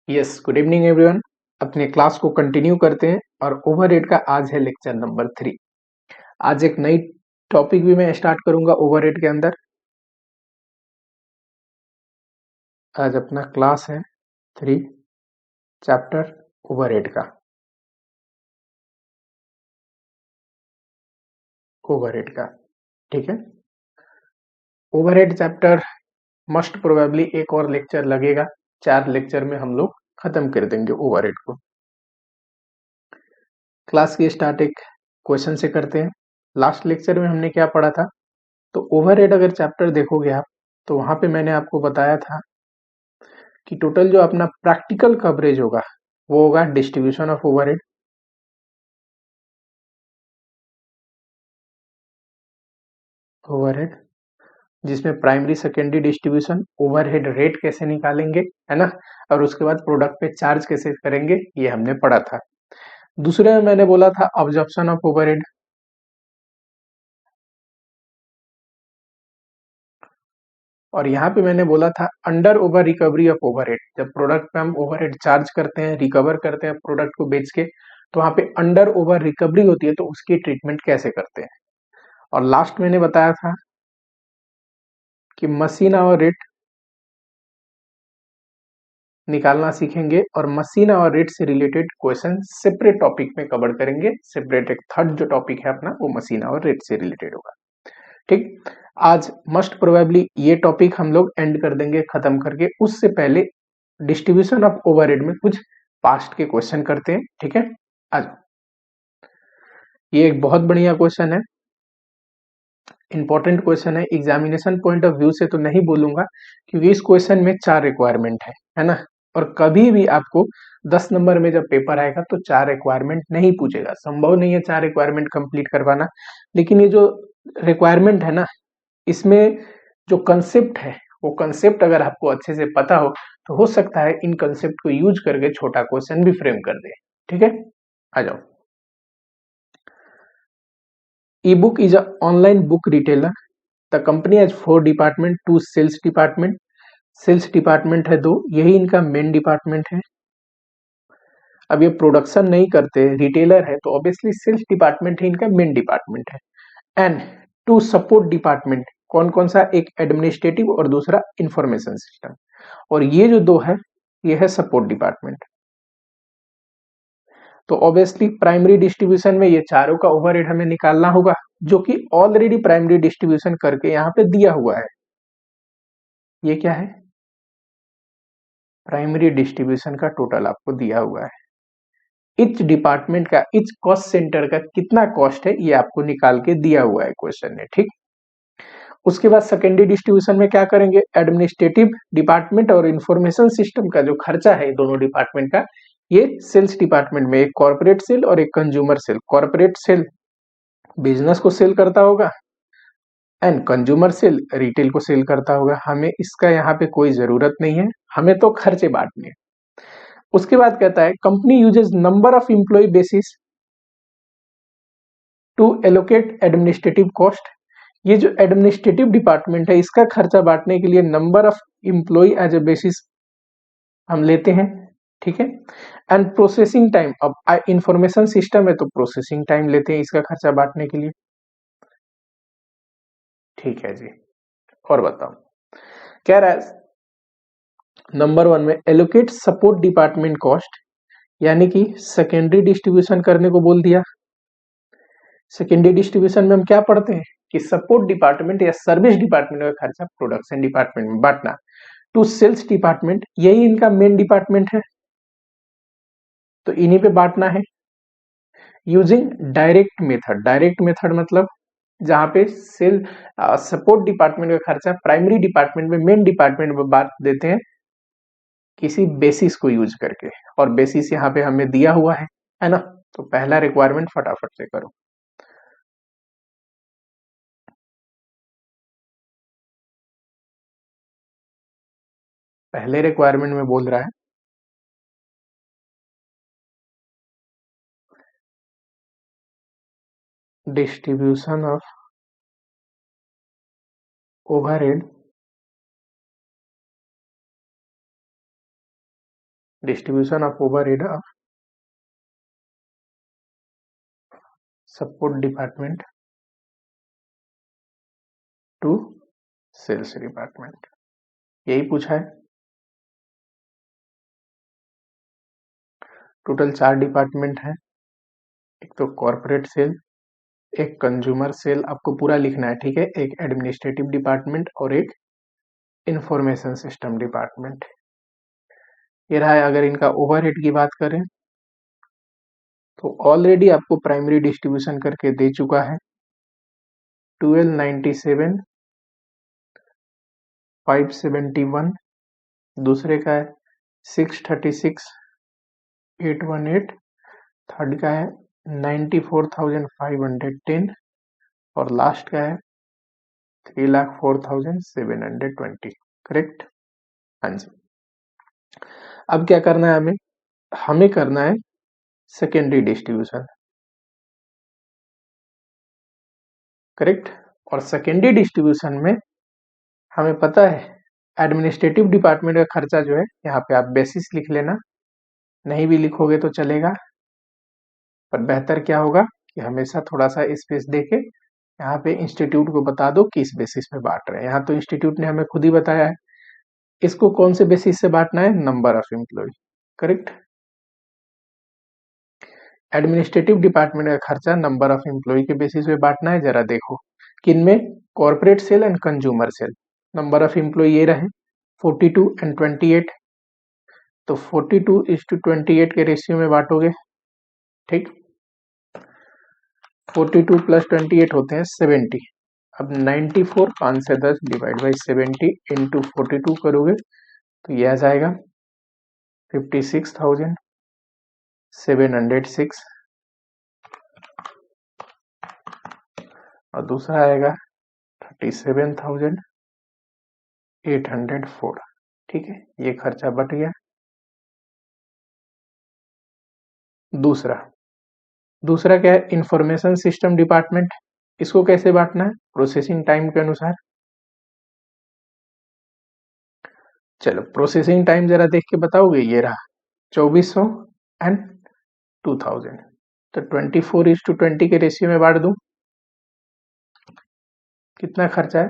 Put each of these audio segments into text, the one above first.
Yes, good evening everyone. अपने class को continue करते हैं और ओवरहेड का आज है लेक्चर नंबर 3। आज एक नई टॉपिक भी मैं स्टार्ट करूंगा ओवरहेड के अंदर। आज अपना क्लास है 3 चैप्टर ओवरहेड का। ओवरहेड का, ठीक है। ओवरहेड चैप्टर मस्ट प्रोबेबली एक और लेक्चर लगेगा। 4 लेक्चर में हम लोग खत्म कर देंगे ओवरहेड को। क्लास की स्टार्ट एक क्वेश्चन से करते हैं। लास्ट लेक्चर में हमने क्या पढ़ा था? तो ओवरहेड अगर चैप्टर देखोगे आप, तो वहां पे मैंने आपको बताया था कि टोटल जो अपना प्रैक्टिकल कवरेज होगा वो होगा डिस्ट्रीब्यूशन ऑफ ओवरहेड, ओवरहेड जिसमें primary secondary distribution, overhead rate कैसे निकालेंगे, है ना, और उसके बाद प्रोडक्ट पे चार्ज कैसे करेंगे, ये हमने पढ़ा था। दूसरे में मैंने बोला था ऑब्जर्प्शन ऑफ ओवरहेड, और यहाँ पे मैंने बोला था under over recovery of overhead. जब प्रोडक्ट पे हम ओवरहेड चार्ज करते हैं, रिकवर करते हैं प्रोडक्ट को बेच के, तो वहां पे अंडर ओवर रिकवरी होती है, तो उसकी ट्रीटमेंट कैसे करते हैं। और लास्ट मैंने बताया था कि मशीन आवर रेट निकालना सीखेंगे, और मशीन और रेट से रिलेटेड क्वेश्चन सेपरेट टॉपिक में कवर करेंगे। सेपरेट एक थर्ड जो टॉपिक है अपना, वो मशीन और रेट से रिलेटेड होगा। ठीक, आज मस्ट प्रोबेबली ये टॉपिक हम लोग एंड कर देंगे खत्म करके। उससे पहले डिस्ट्रीब्यूशन ऑफ ओवरहेड में कुछ पास्ट के क्वेश्चन करते हैं, ठीक है। आज ये एक बहुत बढ़िया क्वेश्चन है, इंपॉर्टेंट क्वेश्चन है। एग्जामिनेशन पॉइंट ऑफ व्यू से तो नहीं बोलूंगा, क्योंकि इस क्वेश्चन में 4 रिक्वायरमेंट है ना। और कभी भी आपको 10 नंबर में जब पेपर आएगा तो 4 रिक्वायरमेंट नहीं पूछेगा, संभव नहीं है 4 रिक्वायरमेंट कंप्लीट करवाना। लेकिन ये जो रिक्वायरमेंट है ना, इसमें जो कंसेप्ट है, वो कंसेप्ट अगर आपको अच्छे से पता हो तो हो सकता है इन कंसेप्ट को यूज करके छोटा क्वेश्चन भी फ्रेम कर दे, ठीक है। आ जाओ। ebook is an online book retailer. The company has 4 department, 2 sales department. Sales department है 2, यही इनका मेन डिपार्टमेंट है। अब ये प्रोडक्शन नहीं करते, रिटेलर है, तो ऑब्वियसली सेल्स डिपार्टमेंट ही इनका मेन डिपार्टमेंट है। एंड 2 सपोर्ट डिपार्टमेंट, कौन कौन सा? एक एडमिनिस्ट्रेटिव और दूसरा इंफॉर्मेशन सिस्टम। और ये जो 2 है, ये है सपोर्ट डिपार्टमेंट। तो ऑब्वियसली प्राइमरी डिस्ट्रीब्यूशन में ये चारों का ओवरहेड हमें निकालना होगा, जो कि ऑलरेडी प्राइमरी डिस्ट्रीब्यूशन करके यहाँ पे दिया हुआ है। ये क्या है? प्राइमरी डिस्ट्रीब्यूशन का टोटल आपको दिया हुआ है। इच डिपार्टमेंट का, इच कॉस्ट सेंटर का कितना कॉस्ट है, ये आपको निकाल के दिया हुआ है क्वेश्चन में, ठीक। उसके बाद सेकेंडरी डिस्ट्रीब्यूशन में क्या करेंगे? एडमिनिस्ट्रेटिव डिपार्टमेंट और इंफॉर्मेशन सिस्टम का जो खर्चा है दोनों डिपार्टमेंट का, ये सेल्स डिपार्टमेंट में एक कॉर्पोरेट सेल और एक consumer sale. Corporate sale business को सेल करता होगा एंड कंज्यूमर सेल रिटेल को सेल करता होगा। हमें इसका यहाँ पे कोई जरूरत नहीं है, हमें तो खर्चे बांटने हैं। उसके बाद कहता है company uses number of employee basis to allocate administrative cost. ये जो एडमिनिस्ट्रेटिव डिपार्टमेंट है, इसका खर्चा बांटने के लिए number of employee as a basis हम लेते हैं, ठीक है। एंड प्रोसेसिंग टाइम, अब इंफॉर्मेशन सिस्टम है तो प्रोसेसिंग टाइम लेते हैं इसका खर्चा बांटने के लिए, ठीक है जी। और बताओ, कह रहा है नंबर 1 में एलोकेट सपोर्ट डिपार्टमेंट कॉस्ट, यानी कि सेकेंडरी डिस्ट्रीब्यूशन करने को बोल दिया। सेकेंडरी डिस्ट्रीब्यूशन में हम क्या पढ़ते हैं कि सपोर्ट डिपार्टमेंट या सर्विस डिपार्टमेंट का खर्चा प्रोडक्शन डिपार्टमेंट में बांटना। टू सेल्स डिपार्टमेंट, यही इनका मेन डिपार्टमेंट है, तो इन्हीं पे बांटना है। Using direct method, direct method मतलब जहां पे सेल सपोर्ट डिपार्टमेंट का खर्चा प्राइमरी डिपार्टमेंट में, मेन डिपार्टमेंट में बांट देते हैं किसी बेसिस को यूज करके। और बेसिस यहाँ पे हमें दिया हुआ है ना। तो पहला रिक्वायरमेंट फटाफट से करो। पहले रिक्वायरमेंट में बोल रहा है distribution of overhead distribution of overhead of support department to sales department, यही पूछा है। टोटल 4 डिपार्टमेंट है, एक तो कॉर्पोरेट सेल, एक कंज्यूमर सेल, आपको पूरा लिखना है, ठीक है, एक एडमिनिस्ट्रेटिव डिपार्टमेंट और एक इंफॉर्मेशन सिस्टम डिपार्टमेंट। ये रहा है। अगर इनका ओवरहेड की बात करें तो ऑलरेडी आपको प्राइमरी डिस्ट्रीब्यूशन करके दे चुका है 1297 571, दूसरे का है 636 818, थर्ड का है 94,510 और लास्ट का है 3,04,720। करेक्ट? हाँ जी। अब क्या करना है हमें? हमें करना है सेकेंडरी डिस्ट्रीब्यूशन। करेक्ट? और सेकेंडरी डिस्ट्रीब्यूशन में हमें पता है एडमिनिस्ट्रेटिव डिपार्टमेंट का खर्चा जो है, यहाँ पे आप बेसिस लिख लेना, नहीं भी लिखोगे तो चलेगा, पर बेहतर क्या होगा कि हमेशा थोड़ा सा स्पेस देके यहाँ पे इंस्टीट्यूट को बता दो किस बेसिस पे बांट रहे हैं। यहाँ तो इंस्टीट्यूट ने हमें खुद ही बताया है, इसको कौन से बेसिस से बांटना है? Number of employ. Correct? Administrative department का खर्चा नंबर ऑफ एम्प्लॉय के बेसिस पे बांटना है। जरा देखो किनमें? Corporate sale and consumer sale. Number of employ ये रहे 42 एंड 28, तो 42:28 के रेशियो में बांटोगे। ठीक, 42 प्लस 28 होते हैं 70। अब 94 5 से 10 डिवाइड बाई 70 इंटू 42 करोगे तो यह आ जाएगा 56,706 और दूसरा आएगा 37,804। ठीक है, ये खर्चा बट गया। दूसरा क्या है? Information system department. इसको कैसे बांटना है? प्रोसेसिंग टाइम के अनुसार। चलो प्रोसेसिंग टाइम जरा देख के बताओगे। ये रहा 2400 एंड 2000, तो 24:20 के रेशियो में बांट दूं। कितना खर्चा है?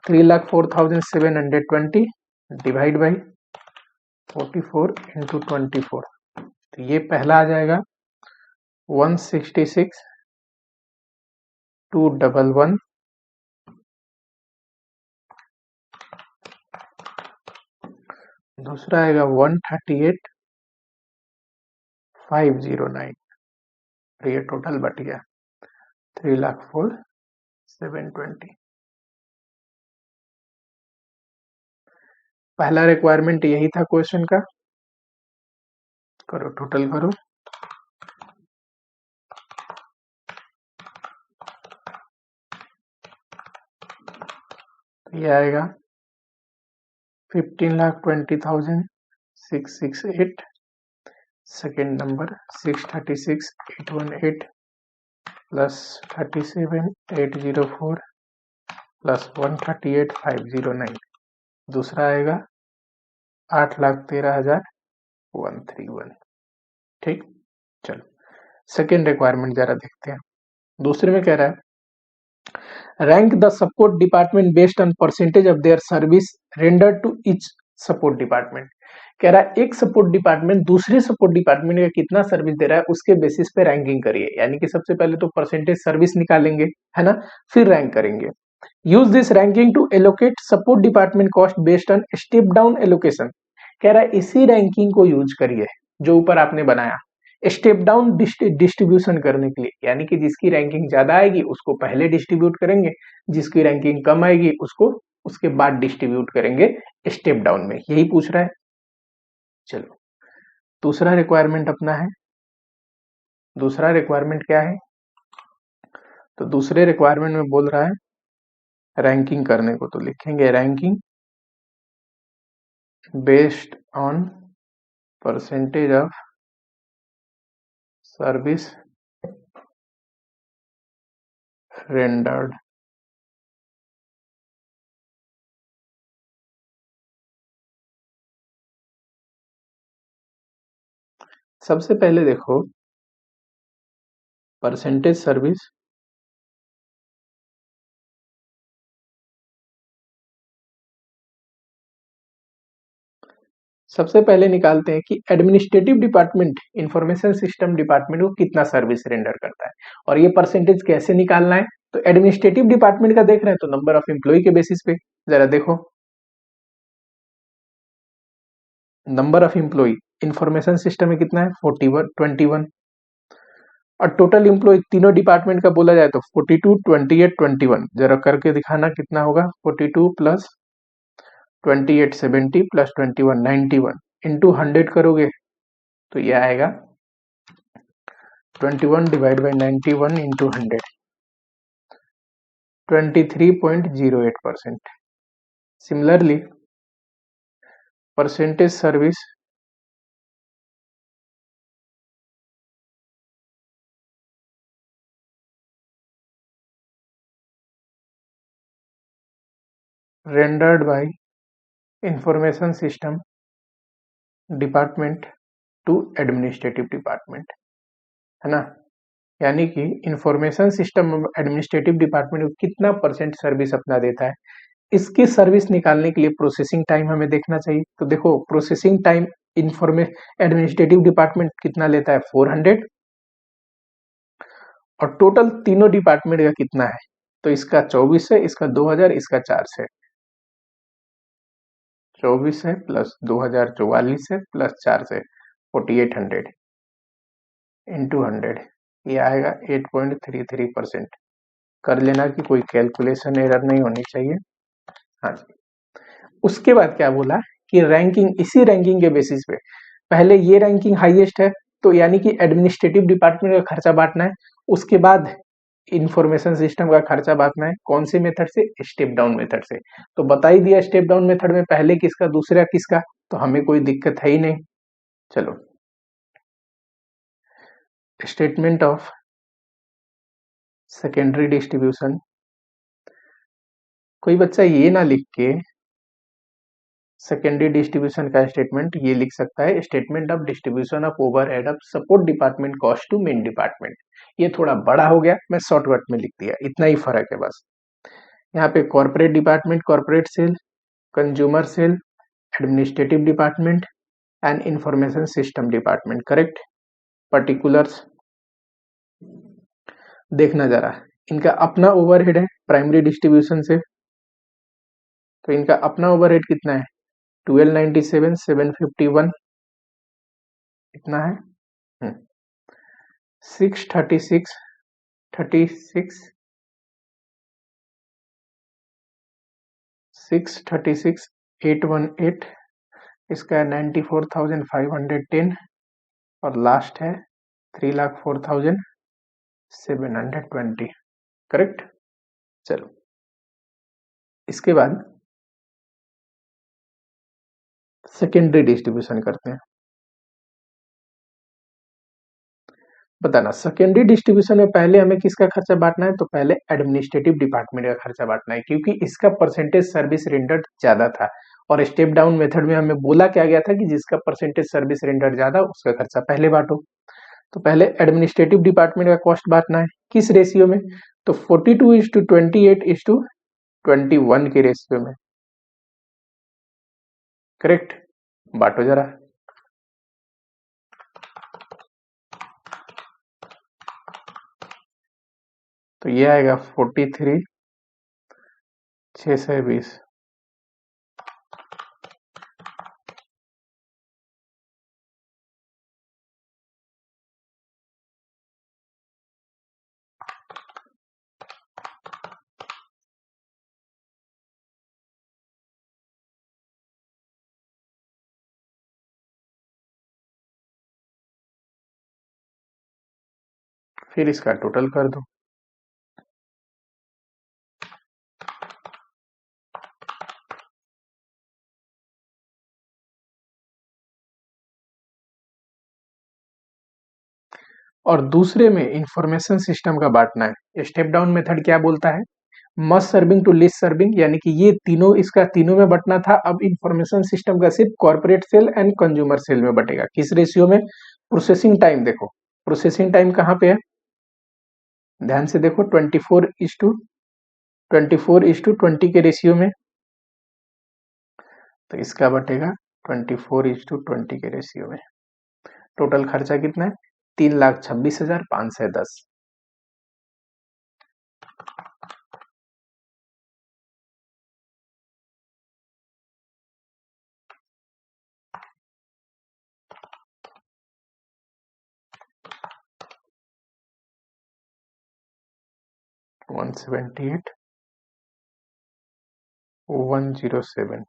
3,04,720 डिवाइड बाई 44 इंटू 24, तो ये पहला आ जाएगा 166,211। दूसरा आएगा 138,509। ये टोटल बट गया 3,04,720। पहला रिक्वायरमेंट यही था क्वेश्चन का। करो टोटल करो। ये आएगा 15,20,668। Second number 636,818 plus 37,804 plus 138,509। दूसरा आएगा 8,13,131। ठीक, चलो सेकेंड रिक्वायरमेंट जरा देखते हैं। दूसरे में कह रहा है rank the support department based on percentage of their service rendered to each support department. कह रहा है एक सपोर्ट डिपार्टमेंट दूसरे सपोर्ट डिपार्टमेंट का कितना सर्विस दे रहा है उसके बेसिस पे रैंकिंग करिए। यानी कि सबसे पहले तो परसेंटेज सर्विस निकालेंगे, है ना, फिर रैंक करेंगे। Use this ranking to allocate support department cost based on step down allocation. कह रहा है इसी रैंकिंग को यूज करिए जो ऊपर आपने बनाया स्टेप डाउन डिस्ट्रीब्यूशन करने के लिए। यानी कि जिसकी रैंकिंग ज्यादा आएगी उसको पहले डिस्ट्रीब्यूट करेंगे, जिसकी रैंकिंग कम आएगी उसको उसके बाद डिस्ट्रीब्यूट करेंगे स्टेप डाउन में। यही पूछ रहा है। चलो दूसरा रिक्वायरमेंट अपना है। दूसरा रिक्वायरमेंट क्या है? तो दूसरे रिक्वायरमेंट में बोल रहा है रैंकिंग करने को, तो लिखेंगे ranking based on percentage of service rendered सबसे पहले देखो परसेंटेज सर्विस सबसे पहले निकालते हैं कि administrative department information system department को कितना सर्विस रेंडर करता है, और ये परसेंटेज कैसे निकालना है। तो एडमिनिस्ट्रेटिव डिपार्टमेंट का देख रहे हैं तो नंबर ऑफ एम्प्लॉय के बेसिस पे जरा देखो, number of employee information system में कितना है 21 और टोटल एम्प्लॉय तीनों डिपार्टमेंट का बोला जाए तो 42 28 21, जरा करके दिखाना कितना होगा। 42 प्लस 28 70 प्लस 21 91 इंटू 100 करोगे तो ये आएगा 21 divide by 91 into 100 23.08%। Similarly percentage service rendered by information system department to administrative department, है ना। यानी कि इंफॉर्मेशन सिस्टम एडमिनिस्ट्रेटिव डिपार्टमेंट को कितना परसेंट सर्विस अपना देता है, इसकी सर्विस निकालने के लिए प्रोसेसिंग टाइम हमें देखना चाहिए। तो देखो प्रोसेसिंग टाइम एडमिनिस्ट्रेटिव डिपार्टमेंट कितना लेता है 400, और टोटल तीनों डिपार्टमेंट का कितना है, तो इसका 24 है, इसका 2000, इसका 4 है। 24 है प्लस 2000 44 है प्लस 4 से 4800 इंटू 100, ये आएगा 8.33%। कर लेना कि कोई कैलकुलेशन एरर नहीं होनी चाहिए। हाँ जी, उसके बाद क्या बोला कि रैंकिंग, इसी रैंकिंग के बेसिस पे पहले ये रैंकिंग हाईएस्ट है तो यानी कि एडमिनिस्ट्रेटिव डिपार्टमेंट का खर्चा बांटना है, उसके बाद इंफॉर्मेशन सिस्टम का खर्चा बांटना है। कौन से मेथड से, स्टेप डाउन मेथड से। तो बता ही दिया स्टेप डाउन मेथड में पहले किसका दूसरा किसका, तो हमें कोई दिक्कत है ही नहीं। चलो स्टेटमेंट ऑफ सेकेंडरी डिस्ट्रीब्यूशन, कोई बच्चा ये ना लिख के सेकेंडरी डिस्ट्रीब्यूशन का स्टेटमेंट ये लिख सकता है statement of distribution of overhead of support department cost to main department. ये थोड़ा बड़ा हो गया, मैं शॉर्टकट में लिख दिया, इतना ही फर्क है बस। यहाँ पे corporate department, corporate sale, consumer sale, administrative department and information system department, correct. Particulars देखना जरा, इनका अपना ओवरहेड है प्राइमरी डिस्ट्रीब्यूशन से, तो इनका अपना ओवरहेड कितना है 1297 751 इतना है। 636 36 636 818, इसका 94,510 और लास्ट है 3,04,720, करेक्ट। चलो इसके बाद सेकेंडरी डिस्ट्रीब्यूशन करते हैं। बताना सेकेंडरी डिस्ट्रीब्यूशन में पहले हमें किसका खर्चा बांटना है, तो पहले एडमिनिस्ट्रेटिव डिपार्टमेंट का खर्चा बांटना है, क्योंकि इसका परसेंटेज सर्विस रेंडर्ड ज्यादा था। और स्टेप डाउन मेथड में हमें बोला क्या गया था कि जिसका परसेंटेज सर्विस रेंडर्ड ज्यादा उसका खर्चा पहले बांटो। तो पहले एडमिनिस्ट्रेटिव डिपार्टमेंट का कॉस्ट बांटना है, किस रेशियो में, तो 42:28:21 के रेशियो में, करेक्ट। बांटो जरा, तो ये आएगा 43 620। फिर इसका टोटल कर दो, और दूसरे में इंफॉर्मेशन सिस्टम का बांटना है। स्टेप डाउन मेथड क्या बोलता है, most serving to least serving, यानी कि ये तीनों, इसका तीनों में बंटना था। अब इंफॉर्मेशन सिस्टम का सिर्फ corporate sale and consumer sale में बटेगा, किस रेशियो में, प्रोसेसिंग टाइम देखो, प्रोसेसिंग टाइम कहाँ पे है, ध्यान से देखो 24:20 के रेशियो में, तो इसका बटेगा 24:20 के रेशियो में। टोटल खर्चा कितना है, 3,26,510। $178,107,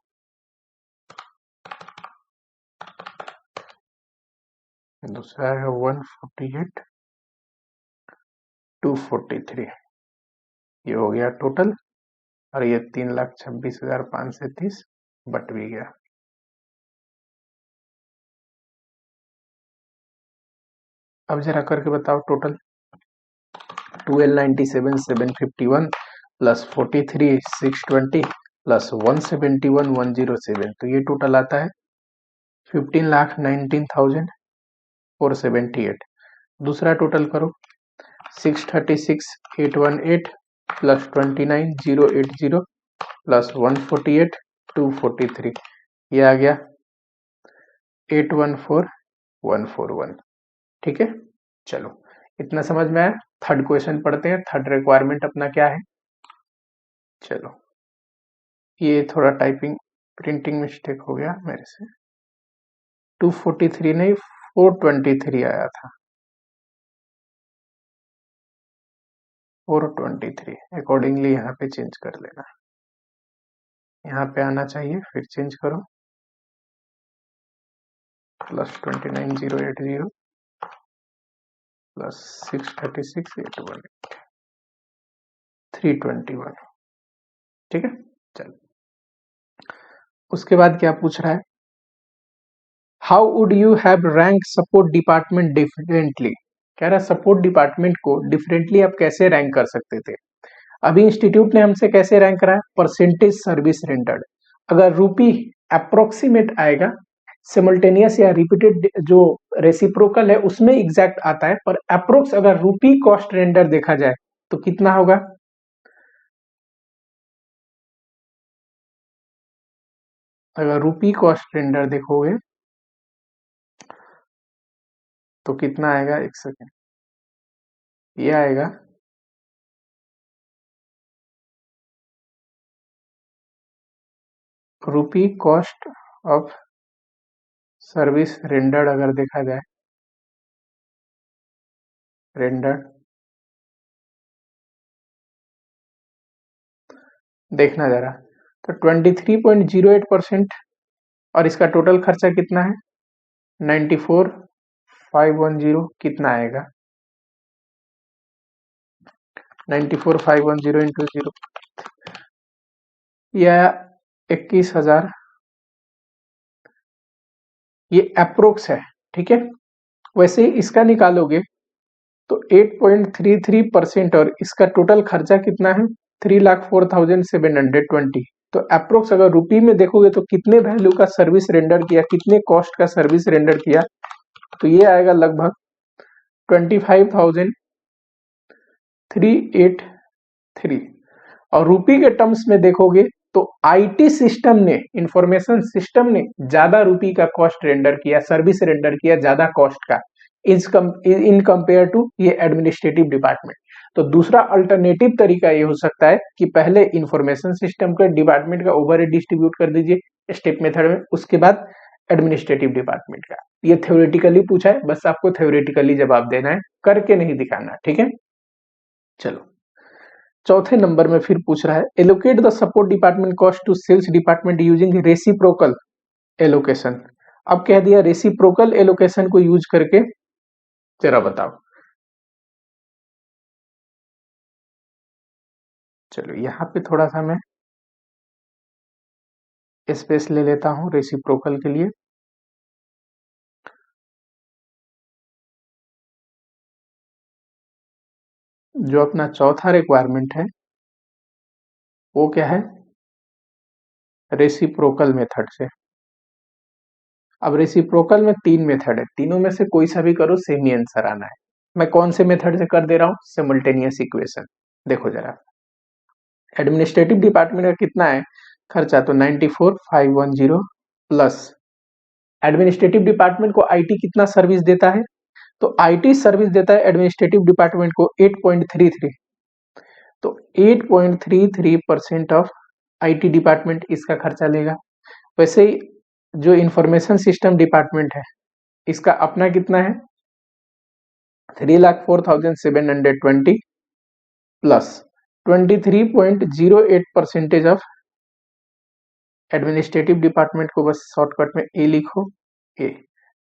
दूसरा है 148,243, ये हो गया टोटल, और ये 3,26,530 बट भी गया। अब जरा करके बताओ टोटल, 1297,751 प्लस 43,620 प्लस 171,107, तो ये टोटल आता है 15,19,478। दूसरा टोटल करो, 636,818 प्लस 29,080 प्लस 148,243, ये आ गया 814,141। ठीक है, चलो इतना समझ में आया। थर्ड क्वेश्चन पढ़ते हैं, थर्ड रिक्वायरमेंट अपना क्या है। चलो, ये थोड़ा टाइपिंग प्रिंटिंग मिस्टेक हो गया मेरे से, 243 नहीं 423 आया था, 423, अकॉर्डिंगली यहाँ पे चेंज कर लेना, यहाँ पे आना चाहिए, फिर चेंज करो, प्लस 29,080 प्लस 636,818, 321। ठीक है, चलो उसके बाद क्या पूछ रहा है, how would you have rank support department differently. कह रहा है सपोर्ट डिपार्टमेंट को डिफरेंटली आप कैसे रैंक कर सकते थे। अभी इंस्टीट्यूट ने हमसे कैसे रैंक करा है, परसेंटेज सर्विस रेंडर्ड। अगर रूपी अप्रोक्सीमेट आएगा, सिमल्टेनियस या रिपीटेड जो रेसिप्रोकल है उसमें एग्जैक्ट आता है, पर अप्रोक्स अगर रूपी कॉस्ट रेंडर देखा जाए तो कितना होगा, अगर रूपी कॉस्ट रेंडर देखोगे तो कितना आएगा, एक सेकेंड, ये आएगा रूपी कॉस्ट ऑफ सर्विस रेंडर्ड, अगर देखा जाए रेंडर्ड, देखना जरा, तो 23.08%, और इसका टोटल खर्चा कितना है 94,510, कितना आएगा 94,510 इंटू 0, या 21,000, ये अप्रोक्स है। ठीक है, वैसे ही इसका निकालोगे तो 8.33%, और इसका टोटल खर्चा कितना है 3,04,720, तो अप्रोक्स अगर रुपी में देखोगे तो कितने वैल्यू का सर्विस रेंडर किया, कितने कॉस्ट का सर्विस रेंडर किया, तो ये आएगा लगभग 25,383, और रुपी के टर्म्स में देखोगे तो आईटी सिस्टम ने, इंफॉर्मेशन सिस्टम ने ज्यादा रुपी का कॉस्ट रेंडर किया, सर्विस रेंडर किया ज्यादा कॉस्ट का, इन कंपेयर टू ये एडमिनिस्ट्रेटिव डिपार्टमेंट। तो दूसरा अल्टरनेटिव तरीका ये हो सकता है कि पहले इंफॉर्मेशन सिस्टम के डिपार्टमेंट का ओवरहेड डिस्ट्रीब्यूट कर दीजिए स्टेप मेथड में, उसके बाद एडमिनिस्ट्रेटिव डिपार्टमेंट का। ये थ्योरेटिकली पूछा है, बस आपको थ्योरेटिकली जवाब देना है, करके नहीं दिखाना। ठीक है, चलो चौथे नंबर में फिर पूछ रहा है, allocate the support department cost to sales department using reciprocal allocation. अब कह दिया रेसिप्रोकल एलोकेशन को यूज करके, जरा बताओ। चलो यहां पे थोड़ा सा मैं स्पेस ले लेता हूं रेसिप्रोकल के लिए। जो अपना चौथा रिक्वायरमेंट है वो क्या है, रेसिप्रोकल मेथड से। अब रेसिप्रोकल में 3 मेथड है, तीनों में से कोई सा भी करो सेम ही आंसर आना है। मैं कौन से मेथड से कर दे रहा हूं? Simultaneous equation. देखो जरा, एडमिनिस्ट्रेटिव डिपार्टमेंट का कितना है खर्चा, तो 94,510 प्लस एडमिनिस्ट्रेटिव डिपार्टमेंट को आईटी कितना सर्विस देता है, तो आईटी सर्विस देता है एडमिनिस्ट्रेटिव डिपार्टमेंट को 8.33, तो 8.33% ऑफ आईटी डिपार्टमेंट इसका खर्चा लेगा। वैसे ही जो इंफॉर्मेशन सिस्टम डिपार्टमेंट है इसका अपना कितना है, 3,04,720 प्लस 23.08% ऑफ एडमिनिस्ट्रेटिव डिपार्टमेंट को, बस शॉर्टकट में ए लिखो, ए।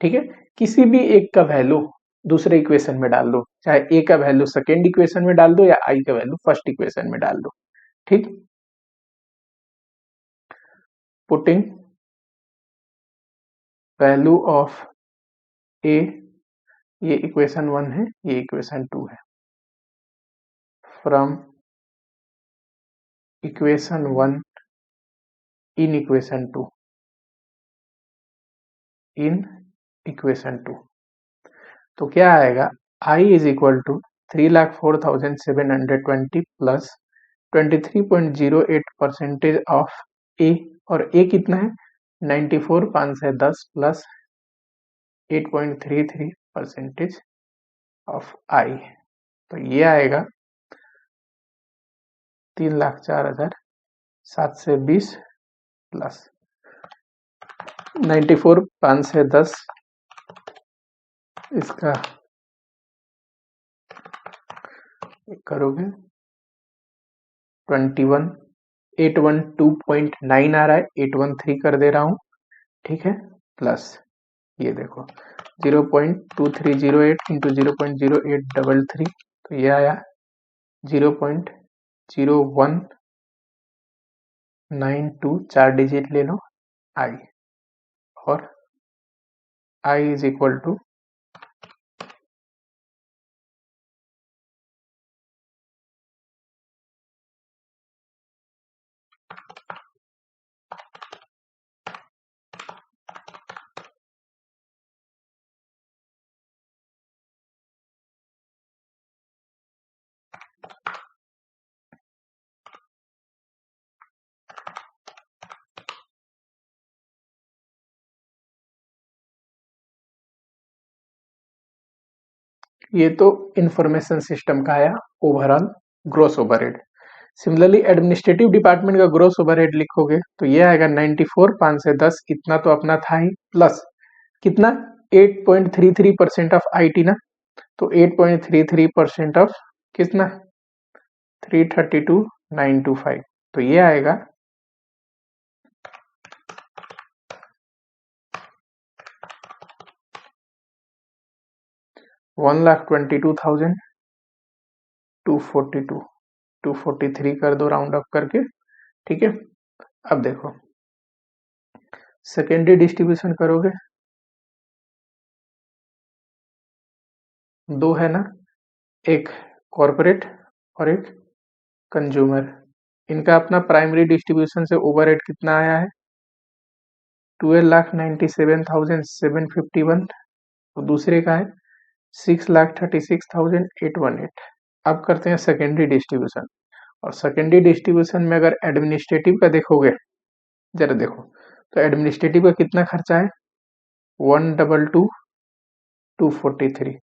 ठीक है, किसी भी एक का वैल्यू दूसरे इक्वेशन में डाल दो, चाहे ए का वैल्यू सेकेंड इक्वेशन में डाल दो या आई का वैल्यू फर्स्ट इक्वेशन में डाल दो। ठीक, पुटिंग वैल्यू ऑफ ए, ये इक्वेशन 1 है, ये इक्वेशन 2 है, from equation 1 in equation 2, in equation 2, तो क्या आएगा, i is equal to 3,04,720 plus 23.08% of A, और ए कितना है 94,510 प्लस 8.33% ऑफ आई, तो ये आएगा 3,04,720 प्लस 94,510, इसका करोगे 812.9 आ रहा है, 813 कर दे रहा हूं। ठीक है, प्लस ये देखो 0.2308 इंटू 0.0833, तो ये आया 0.0192, 4 डिजिट ले लो आई, और आई इज इक्वल टू ये तो इंफॉर्मेशन सिस्टम का आया overall gross overhead. Similarly administrative department का ग्रोस ओवरहेड लिखोगे तो ये आएगा 94,510, इतना तो अपना था ही, प्लस कितना 8.33% ऑफ आईटी ना, तो 8.33% ऑफ कितना 332,925, तो ये आएगा 1,22,242, 243 कर दो राउंड अप करके। ठीक है, अब देखो सेकेंडरी डिस्ट्रीब्यूशन करोगे, दो है ना, एक कॉर्पोरेट और एक कंज्यूमर, इनका अपना प्राइमरी डिस्ट्रीब्यूशन से ओवरहेड कितना आया है 12,97,751, तो दूसरे का है 6,36,818। अब करते हैं सेकेंडरी डिस्ट्रीब्यूशन, और सेकेंडरी डिस्ट्रीब्यूशन में अगर एडमिनिस्ट्रेटिव का देखोगे, जरा देखो तो एडमिनिस्ट्रेटिव का कितना खर्चा है 122,243।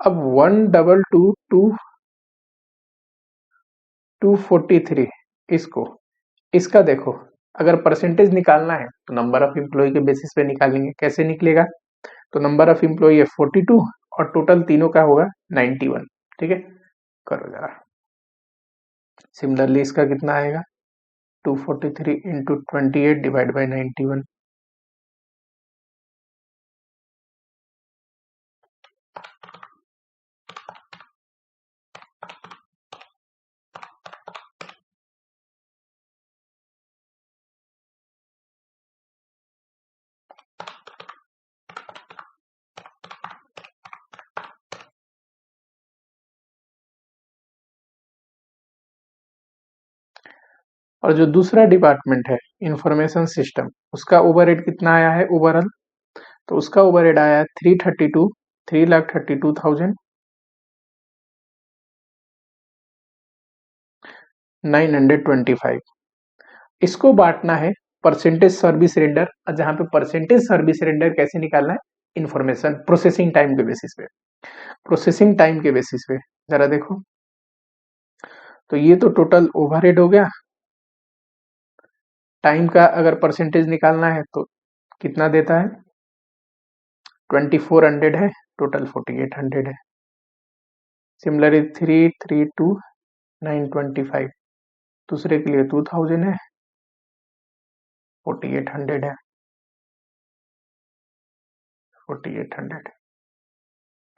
अब 122,243 इसको, इसका देखो अगर परसेंटेज निकालना है तो नंबर ऑफ एम्प्लॉय के बेसिस पे निकालेंगे, कैसे निकलेगा, तो नंबर ऑफ एम्प्लॉय है 42 और टोटल तीनों का होगा 91। ठीक है, करो जरा, सिमिलरली इसका कितना आएगा 243 इंटू 28 डिवाइड बाई 91, और जो दूसरा डिपार्टमेंट है इंफॉर्मेशन सिस्टम, उसका ओवरहेड कितना आया है ओवरऑल, तो उसका ओवरहेड आया है 3,32,925। इसको बांटना है परसेंटेज सर्विस रेंडर, जहां पे परसेंटेज सर्विस रेंडर कैसे निकालना है, इंफॉर्मेशन प्रोसेसिंग टाइम के बेसिस पे, प्रोसेसिंग टाइम के बेसिस पे। जरा देखो, तो ये तो टोटल ओवरहेड हो गया। टाइम का अगर परसेंटेज निकालना है तो कितना देता है, 2400 है, टोटल 4800 है। सिमिलरली 332,925 दूसरे के लिए 2000 है, 4800 है, 4800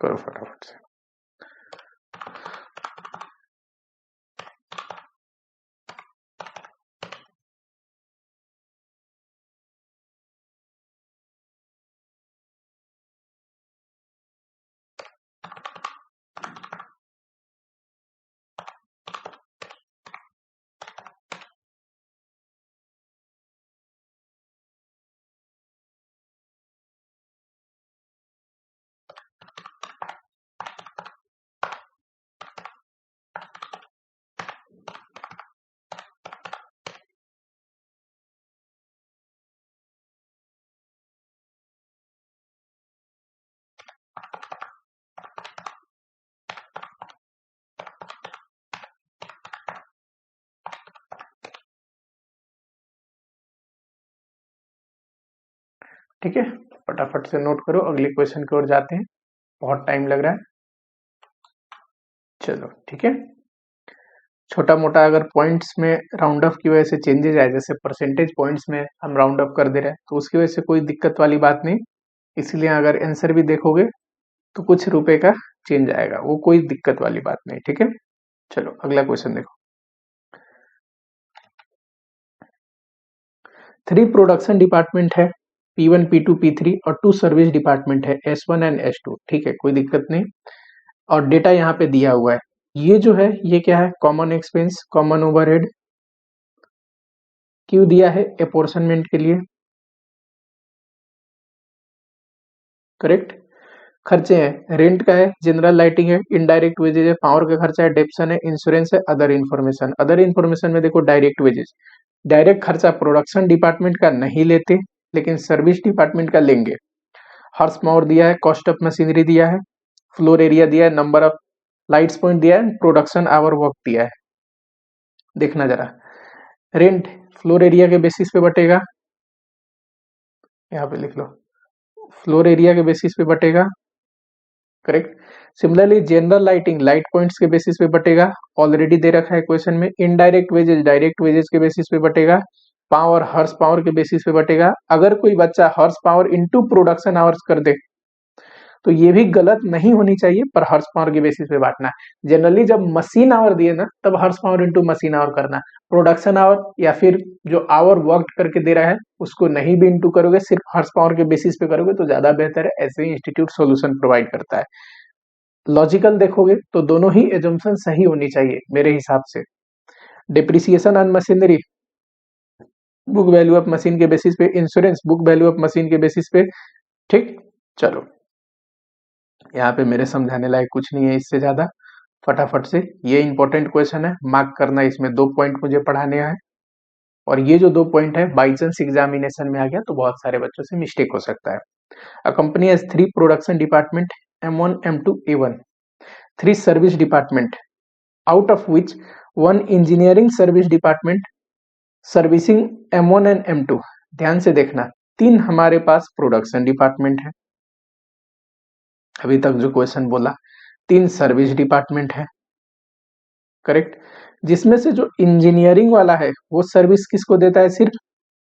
करो फटाफट से। ठीक है, फटाफट से नोट करो, अगले क्वेश्चन की ओर जाते हैं, बहुत टाइम लग रहा है। चलो ठीक है, छोटा मोटा अगर पॉइंट्स में राउंड ऑफ की वजह से चेंजेस आए, जैसे परसेंटेज पॉइंट्स में हम राउंड ऑफ कर दे रहे हैं, तो उसकी वजह से कोई दिक्कत वाली बात नहीं। इसलिए अगर आंसर भी देखोगे तो कुछ रुपए का चेंज आएगा, वो कोई दिक्कत वाली बात नहीं। ठीक है, चलो अगला क्वेश्चन देखो। 3 प्रोडक्शन डिपार्टमेंट है, P1, P2, P3 और 2 सर्विस डिपार्टमेंट है, S1 एंड S2। ठीक है, कोई दिक्कत नहीं। और डेटा यहाँ पे दिया हुआ है, ये जो है ये क्या है, कॉमन एक्सपेंस, कॉमन ओवरहेड। क्यों दिया है, अपोर्शनमेंट के लिए, करेक्ट। खर्चे हैं, रेंट का है, जनरल लाइटिंग है, इनडायरेक्ट वेजेज है, पावर का खर्चा है, डेप्सन है, इंश्योरेंस है, अदर इन्फॉर्मेशन। अदर इन्फॉर्मेशन में देखो डायरेक्ट वेजेज, डायरेक्ट खर्चा प्रोडक्शन डिपार्टमेंट का नहीं लेते, लेकिन सर्विस डिपार्टमेंट का लेंगे। हॉर्स पावर दिया है, कॉस्ट ऑफ मशीनरी दिया है, फ्लोर एरिया दिया है, नंबर ऑफ लाइट्स पॉइंट दिया है, प्रोडक्शन आवर वर्क दिया है। देखना जरा, रेंट फ्लोर एरिया के बेसिस पे बटेगा, यहाँ पे लिख लो, फ्लोर एरिया के बेसिस पे बटेगा, correct. Similarly general lighting light points के बेसिस पे बटेगा, ऑलरेडी दे रखा है क्वेश्चन में। इनडायरेक्ट वेजेज डायरेक्ट वेजेज के बेसिस पे बटेगा, पावर हॉर्स पावर के बेसिस पे बटेगा। अगर कोई बच्चा horse power into production hours कर दे तो ये भी गलत नहीं होनी चाहिए, पर हॉर्स पावर के बेसिस पे बांटना। जनरली जब मशीन आवर दिए ना, तब horse power into machine our करना। प्रोडक्शन आवर या फिर जो आवर वर्क करके दे रहा है उसको नहीं भी इनटू करोगे, सिर्फ हॉर्स पावर के बेसिस पे करोगे तो ज्यादा बेहतर है। ऐसे ही इंस्टीट्यूट सॉल्यूशन प्रोवाइड करता है। लॉजिकल देखोगे तो दोनों ही एजम्पशन सही होनी चाहिए मेरे हिसाब से। Depreciation on machinery book value of machine के बेसिस पे, insurance book value of machine के बेसिस पे। ठीक, चलो यहाँ पे मेरे समझाने लायक कुछ नहीं है इससे ज्यादा, फटाफट से। ये इंपॉर्टेंट क्वेश्चन है, मार्क करना। इसमें 2 पॉइंट मुझे पढ़ाने हैं, और ये जो 2 पॉइंट है बाई चांस एग्जामिनेशन में आ गया तो बहुत सारे बच्चों से मिस्टेक हो सकता है। A company has 3 production department, M1, M2, A1, 3 service department, out of which 1 engineering service department servicing M1 and M2। ध्यान से देखना, 3 हमारे पास प्रोडक्शन डिपार्टमेंट है, अभी तक जो क्वेश्चन बोला 3 सर्विस डिपार्टमेंट है, करेक्ट। जिसमें से जो इंजीनियरिंग वाला है वो सर्विस किसको देता है, सिर्फ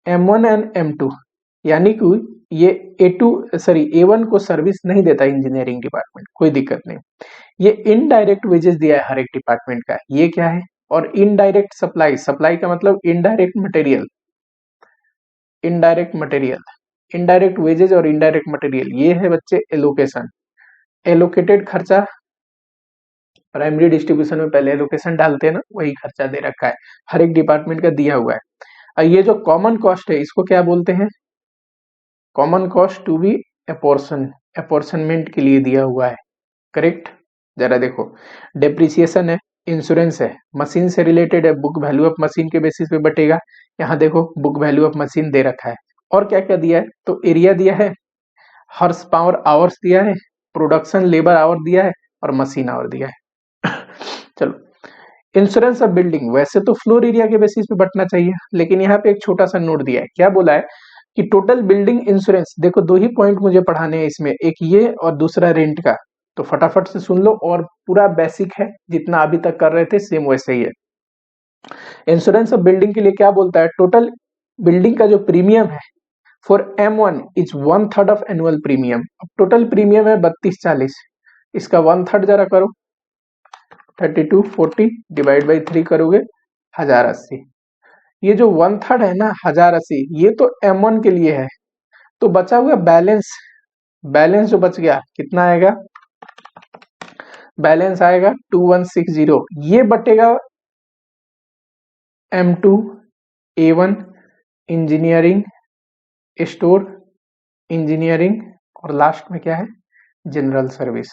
M1 एंड M2, यानी कि ये A1 को सर्विस नहीं देता इंजीनियरिंग डिपार्टमेंट, कोई दिक्कत नहीं। ये इनडायरेक्ट वेजेस दिया है हर एक डिपार्टमेंट का, ये क्या है। और इनडायरेक्ट सप्लाई, सप्लाई का मतलब indirect material, indirect material, indirect wages और इनडायरेक्ट मटेरियल, ये है बच्चे एलोकेशन। एलोकेटेड खर्चा प्राइमरी डिस्ट्रीब्यूशन में पहले एलोकेशन डालते हैं ना, वही खर्चा दे रखा है, हर एक डिपार्टमेंट का दिया हुआ है। और ये जो कॉमन कॉस्ट है इसको क्या बोलते हैं, common cost to be apportionment के लिए दिया हुआ है, करेक्ट। जरा देखो, डेप्रिसिएशन है, इंश्योरेंस है, मशीन से रिलेटेड है, बुक वैल्यू ऑफ मशीन के बेसिस पे बटेगा। यहाँ देखो बुक वैल्यू ऑफ मशीन दे रखा है, और क्या क्या दिया है, तो एरिया दिया है, हॉर्स पावर आवर्स दिया है, प्रोडक्शन लेबर आवर दिया है, और मशीन आवर दिया है। चलो, इंश्योरेंस ऑफ बिल्डिंग वैसे तो फ्लोर एरिया के बेसिस पे बटना चाहिए, लेकिन यहाँ पे एक छोटा सा नोट दिया है, क्या बोला है कि टोटल बिल्डिंग इंश्योरेंस, देखो दो ही पॉइंट मुझे पढ़ाने हैं इसमें, एक ये और दूसरा रेंट का, तो फटाफट से सुन लो, और पूरा बेसिक है, जितना अभी तक कर रहे थे सेम वैसे ही है। इंश्योरेंस ऑफ बिल्डिंग के लिए क्या बोलता है, टोटल बिल्डिंग का जो प्रीमियम है for M1 is 1/3 of annual premium. अब टोटल प्रीमियम है 3240, इसका 1/3 जरा करो, 3240 डिवाइड बाई 3 करोगे 1080। ये जो 1/3 है ना 1080, ये तो M1 के लिए है, तो बचा हुआ बैलेंस, बैलेंस जो बच गया कितना आएगा, बैलेंस आएगा 2160, ये बटेगा M2, A1 engineering, store, engineering, और लास्ट में क्या है, जनरल सर्विस।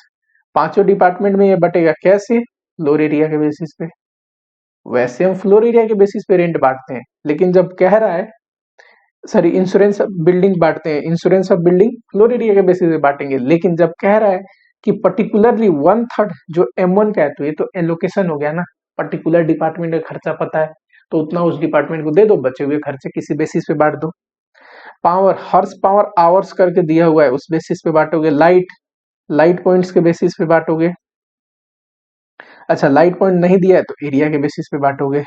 पांचों डिपार्टमेंट में ये बटेगा कैसे, फ्लोर एरिया के बेसिस पे। वैसे हम फ्लोर एरिया के बेसिस पे रेंट बांटते हैं, लेकिन जब कह रहा है, सॉरी इंश्योरेंस बिल्डिंग बांटते हैं, insurance of building floor area के बेसिस पे बांटेंगे, लेकिन जब कह रहा है कि पर्टिकुलरली 1/3 जो M1 का है, तो ये तो एलोकेशन हो गया ना, पर्टिकुलर डिपार्टमेंट का खर्चा पता है, तो उतना उस डिपार्टमेंट को दे दो, बचे हुए खर्चे किसी बेसिस पे बांट दो। पावर, हॉर्स पावर आवर्स करके दिया हुआ है, उस बेसिस पे बांटोगे। लाइट, लाइट पॉइंट्स के बेसिस पे बांटोगे। अच्छा, लाइट पॉइंट नहीं दिया है तो एरिया के बेसिस पे बांटोगे।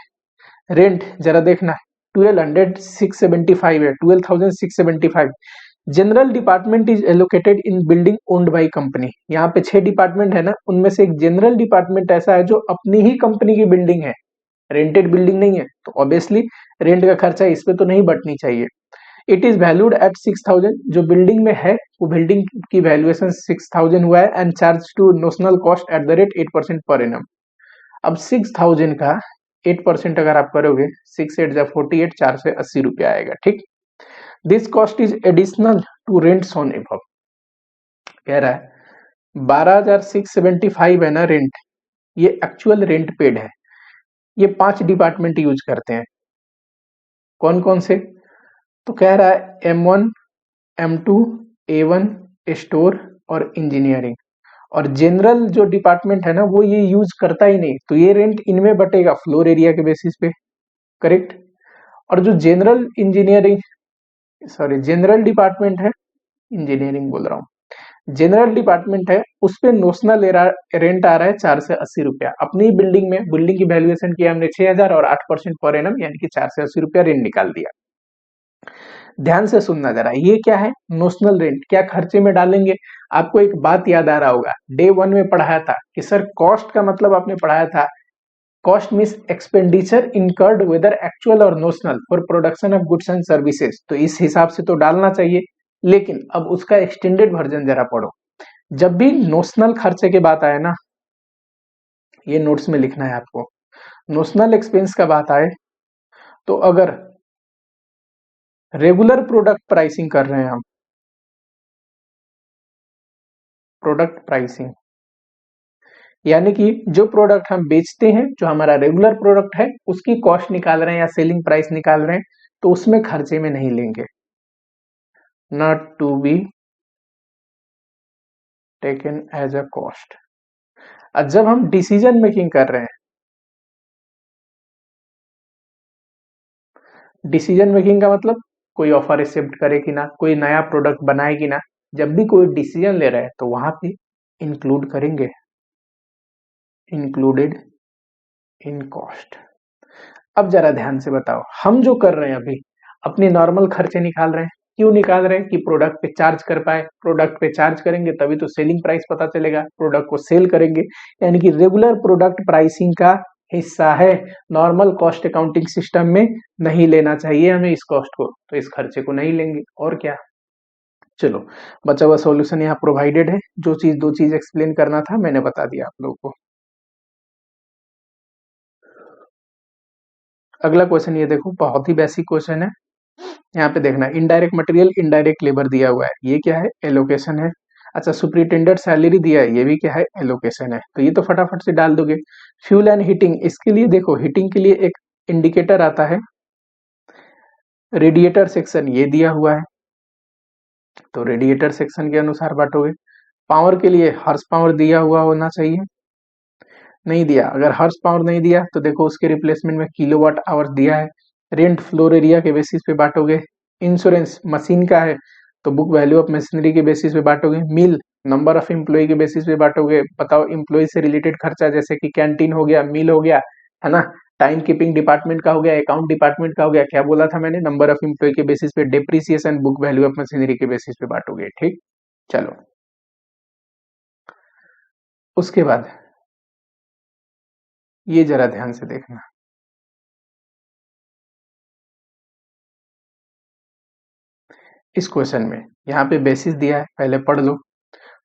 रेंट जरा देखना, 12,675 है, 12,675। General department is allocated in building owned by company. यहाँ पे 6 डिपार्टमेंट है ना, उनमें से एक जनरल डिपार्टमेंट ऐसा है जो अपनी ही कंपनी की बिल्डिंग है, रेंटेड बिल्डिंग नहीं है, तो ऑब्वियसली रेंट का खर्चा इस पे तो नहीं बटनी चाहिए। इट इज वैल्यूड एट 6000, जो बिल्डिंग में है वो बिल्डिंग की वैल्यूएशन 6000 हुआ है, and charge to notional cost at the rate 8% per annum. अब 6000 का 8% अगर आप करोगे, 6 8 जा 48, 4 से 80 रुपया आएगा, ठीक। This cost is additional to rents on above. कह रहा है 12,675 है ना रेंट, ये एक्चुअल रेंट पेड है, ये 5 डिपार्टमेंट यूज करते हैं। कौन कौन से, तो कह रहा है M1, M2, A1 स्टोर और इंजीनियरिंग, और जनरल जो डिपार्टमेंट है ना वो ये यूज करता ही नहीं, तो ये रेंट इनमें बटेगा फ्लोर एरिया के बेसिस पे, करेक्ट। और जो general engineering, sorry general department है, इंजीनियरिंग बोल रहा हूँ, जनरल डिपार्टमेंट है, उस पे नोशनल रेंट आ रहा है 4 से 80 रुपया। अपनी बिल्डिंग में, बिल्डिंग की वैल्यूएशन किया हमने 6000 और 8% पर एनम, यानी कि 4 से 80 रुपया रेंट निकाल दिया। ध्यान से सुनना जरा, ये क्या है, नोशनल रेंट, क्या खर्चे में डालेंगे। आपको एक बात याद आ रहा होगा, डे 1 में पढ़ाया था कि सर कॉस्ट का मतलब आपने पढ़ाया था, cost means expenditure incurred whether actual और notional for production of goods and services, तो इस हिसाब से तो डालना चाहिए। लेकिन अब उसका एक्सटेंडेड वर्जन जरा पढ़ो, जब भी नोशनल खर्चे की बात आए ना, ये नोट्स में लिखना है आपको, नोशनल एक्सपेंस का बात आए, तो अगर रेगुलर प्रोडक्ट प्राइसिंग कर रहे हैं हम, प्रोडक्ट प्राइसिंग यानी कि जो प्रोडक्ट हम बेचते हैं, जो हमारा रेगुलर प्रोडक्ट है, उसकी कॉस्ट निकाल रहे हैं या सेलिंग प्राइस निकाल रहे हैं, तो उसमें खर्चे में नहीं लेंगे, not to be taken as a cost. अब जब हम डिसीजन मेकिंग कर रहे हैं, डिसीजन मेकिंग का मतलब कोई ऑफर एक्सेप्ट करे कि ना, कोई नया प्रोडक्ट बनाए कि ना, जब भी कोई डिसीजन ले रहे हैं तो वहां पे इंक्लूड करेंगे, इंक्लूडेड इन कॉस्ट। अब जरा ध्यान से बताओ, हम जो कर रहे हैं अभी अपनी नॉर्मल खर्चे निकाल रहे हैं, क्यों निकाल रहे हैं कि प्रोडक्ट पे चार्ज कर पाए, प्रोडक्ट पे चार्ज करेंगे तभी तो सेलिंग प्राइस पता चलेगा, प्रोडक्ट को सेल करेंगे, यानी कि रेगुलर प्रोडक्ट प्राइसिंग का हिस्सा है, नॉर्मल कॉस्ट अकाउंटिंग सिस्टम में नहीं लेना चाहिए हमें इस कॉस्ट को, तो इस खर्चे को नहीं लेंगे, और क्या। चलो, बचा हुआ सॉल्यूशन यहाँ प्रोवाइडेड है, जो चीज 2 चीज एक्सप्लेन करना था मैंने बता दिया आप लोगों को। अगला क्वेश्चन ये देखो, बहुत ही बेसिक क्वेश्चन है। यहाँ पे देखना, इनडायरेक्ट मटेरियल इनडायरेक्ट लेबर दिया हुआ है, ये क्या है, एलोकेशन है। अच्छा, सुपरिटेंडेंट सैलरी दिया है, ये भी क्या है, एलोकेशन है। तो ये तो फटाफट से डाल दोगे। फ्यूल एंड हीटिंग, इसके लिए देखो, हीटिंग के लिए एक इंडिकेटर आता है, रेडिएटर सेक्शन ये दिया हुआ है, तो रेडिएटर सेक्शन के अनुसार बांटोगे। पावर के लिए हॉर्स पावर दिया हुआ होना चाहिए, नहीं दिया। अगर हॉर्स पावर नहीं दिया तो देखो उसके रिप्लेसमेंट में किलोवाट आवर्स दिया है। रेंट फ्लोर एरिया के बेसिस पे बांटोगे। इंश्योरेंस मशीन का है तो बुक वैल्यू ऑफ मशीनरी के बेसिस पे बांटोगे। मिल नंबर ऑफ एम्प्लॉय के बेसिस पे बांटोगे। बताओ एम्प्लॉय से रिलेटेड खर्चा जैसे कि कैंटीन हो गया, मिल हो गया, है ना, टाइम कीपिंग डिपार्टमेंट का हो गया, अकाउंट डिपार्टमेंट का हो गया। क्या बोला था मैंने, नंबर ऑफ एम्प्लॉय के बेसिस पे, depreciation book value of machinery के बेसिस पे बांटोगे। ठीक, चलो उसके बाद ये जरा ध्यान से देखना। इस क्वेश्चन में यहाँ पे बेसिस दिया है, पहले पढ़ लो।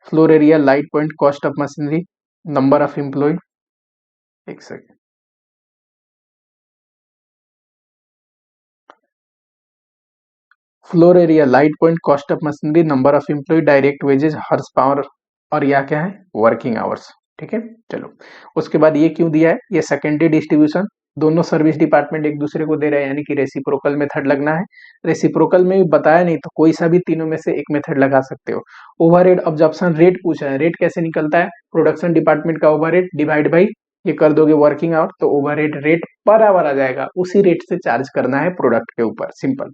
Floor area, light point, cost of machinery, number of employ. एक second, floor area, light point, cost of machinery, number of employ, direct wages, horse power, और यह क्या है, वर्किंग आवर्स। ठीक है, चलो उसके बाद ये क्यों दिया है, ये सेकेंडरी डिस्ट्रीब्यूशन, दोनों सर्विस डिपार्टमेंट एक दूसरे को दे रहे हैं, यानी कि रेसिप्रोकल मेथड लगना है। रेसिप्रोकल में भी बताया नहीं तो कोई सा भी तीनों में से एक मेथड लगा सकते हो। ओवरहेड ऑब्जॉर्प्शन रेट पूछा है, रेट कैसे निकलता है, प्रोडक्शन डिपार्टमेंट का ओवरहेड डिवाइड बाई, ये कर दोगे वर्किंग आवर, तो ओवरहेड रेट पर आवर आ जाएगा, उसी रेट से चार्ज करना है प्रोडक्ट के ऊपर, simple.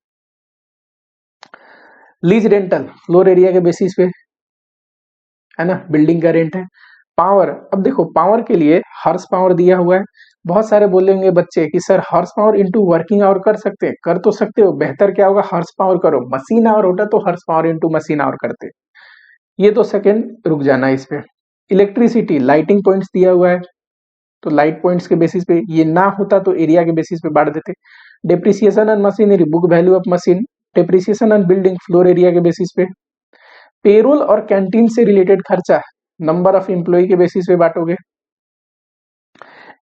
Lease rental floor area के बेसिस पे, है ना, बिल्डिंग का रेंट है। पावर, अब देखो पावर के लिए हॉर्स पावर दिया हुआ है। बहुत सारे बोलेंगे बच्चे कि sir horse power into working hour कर सकते हैं, कर तो सकते हो, बेहतर क्या होगा हॉर्स पावर करो, मशीन आवर होता तो horse power into machine our करते। ये तो सेकेंड, रुक जाना इस पे। इलेक्ट्रिसिटी लाइटिंग पॉइंट्स दिया हुआ है, तो लाइट पॉइंट्स के बेसिस पे, ये ना होता तो एरिया के बेसिस पे बांट देते। Depreciation and machinery, book value of machine, depreciation and building floor area के बेसिस पे। पेरोल और कैंटीन से रिलेटेड खर्चा नंबर ऑफ एम्प्लॉय के बेसिस पे बांटोगे।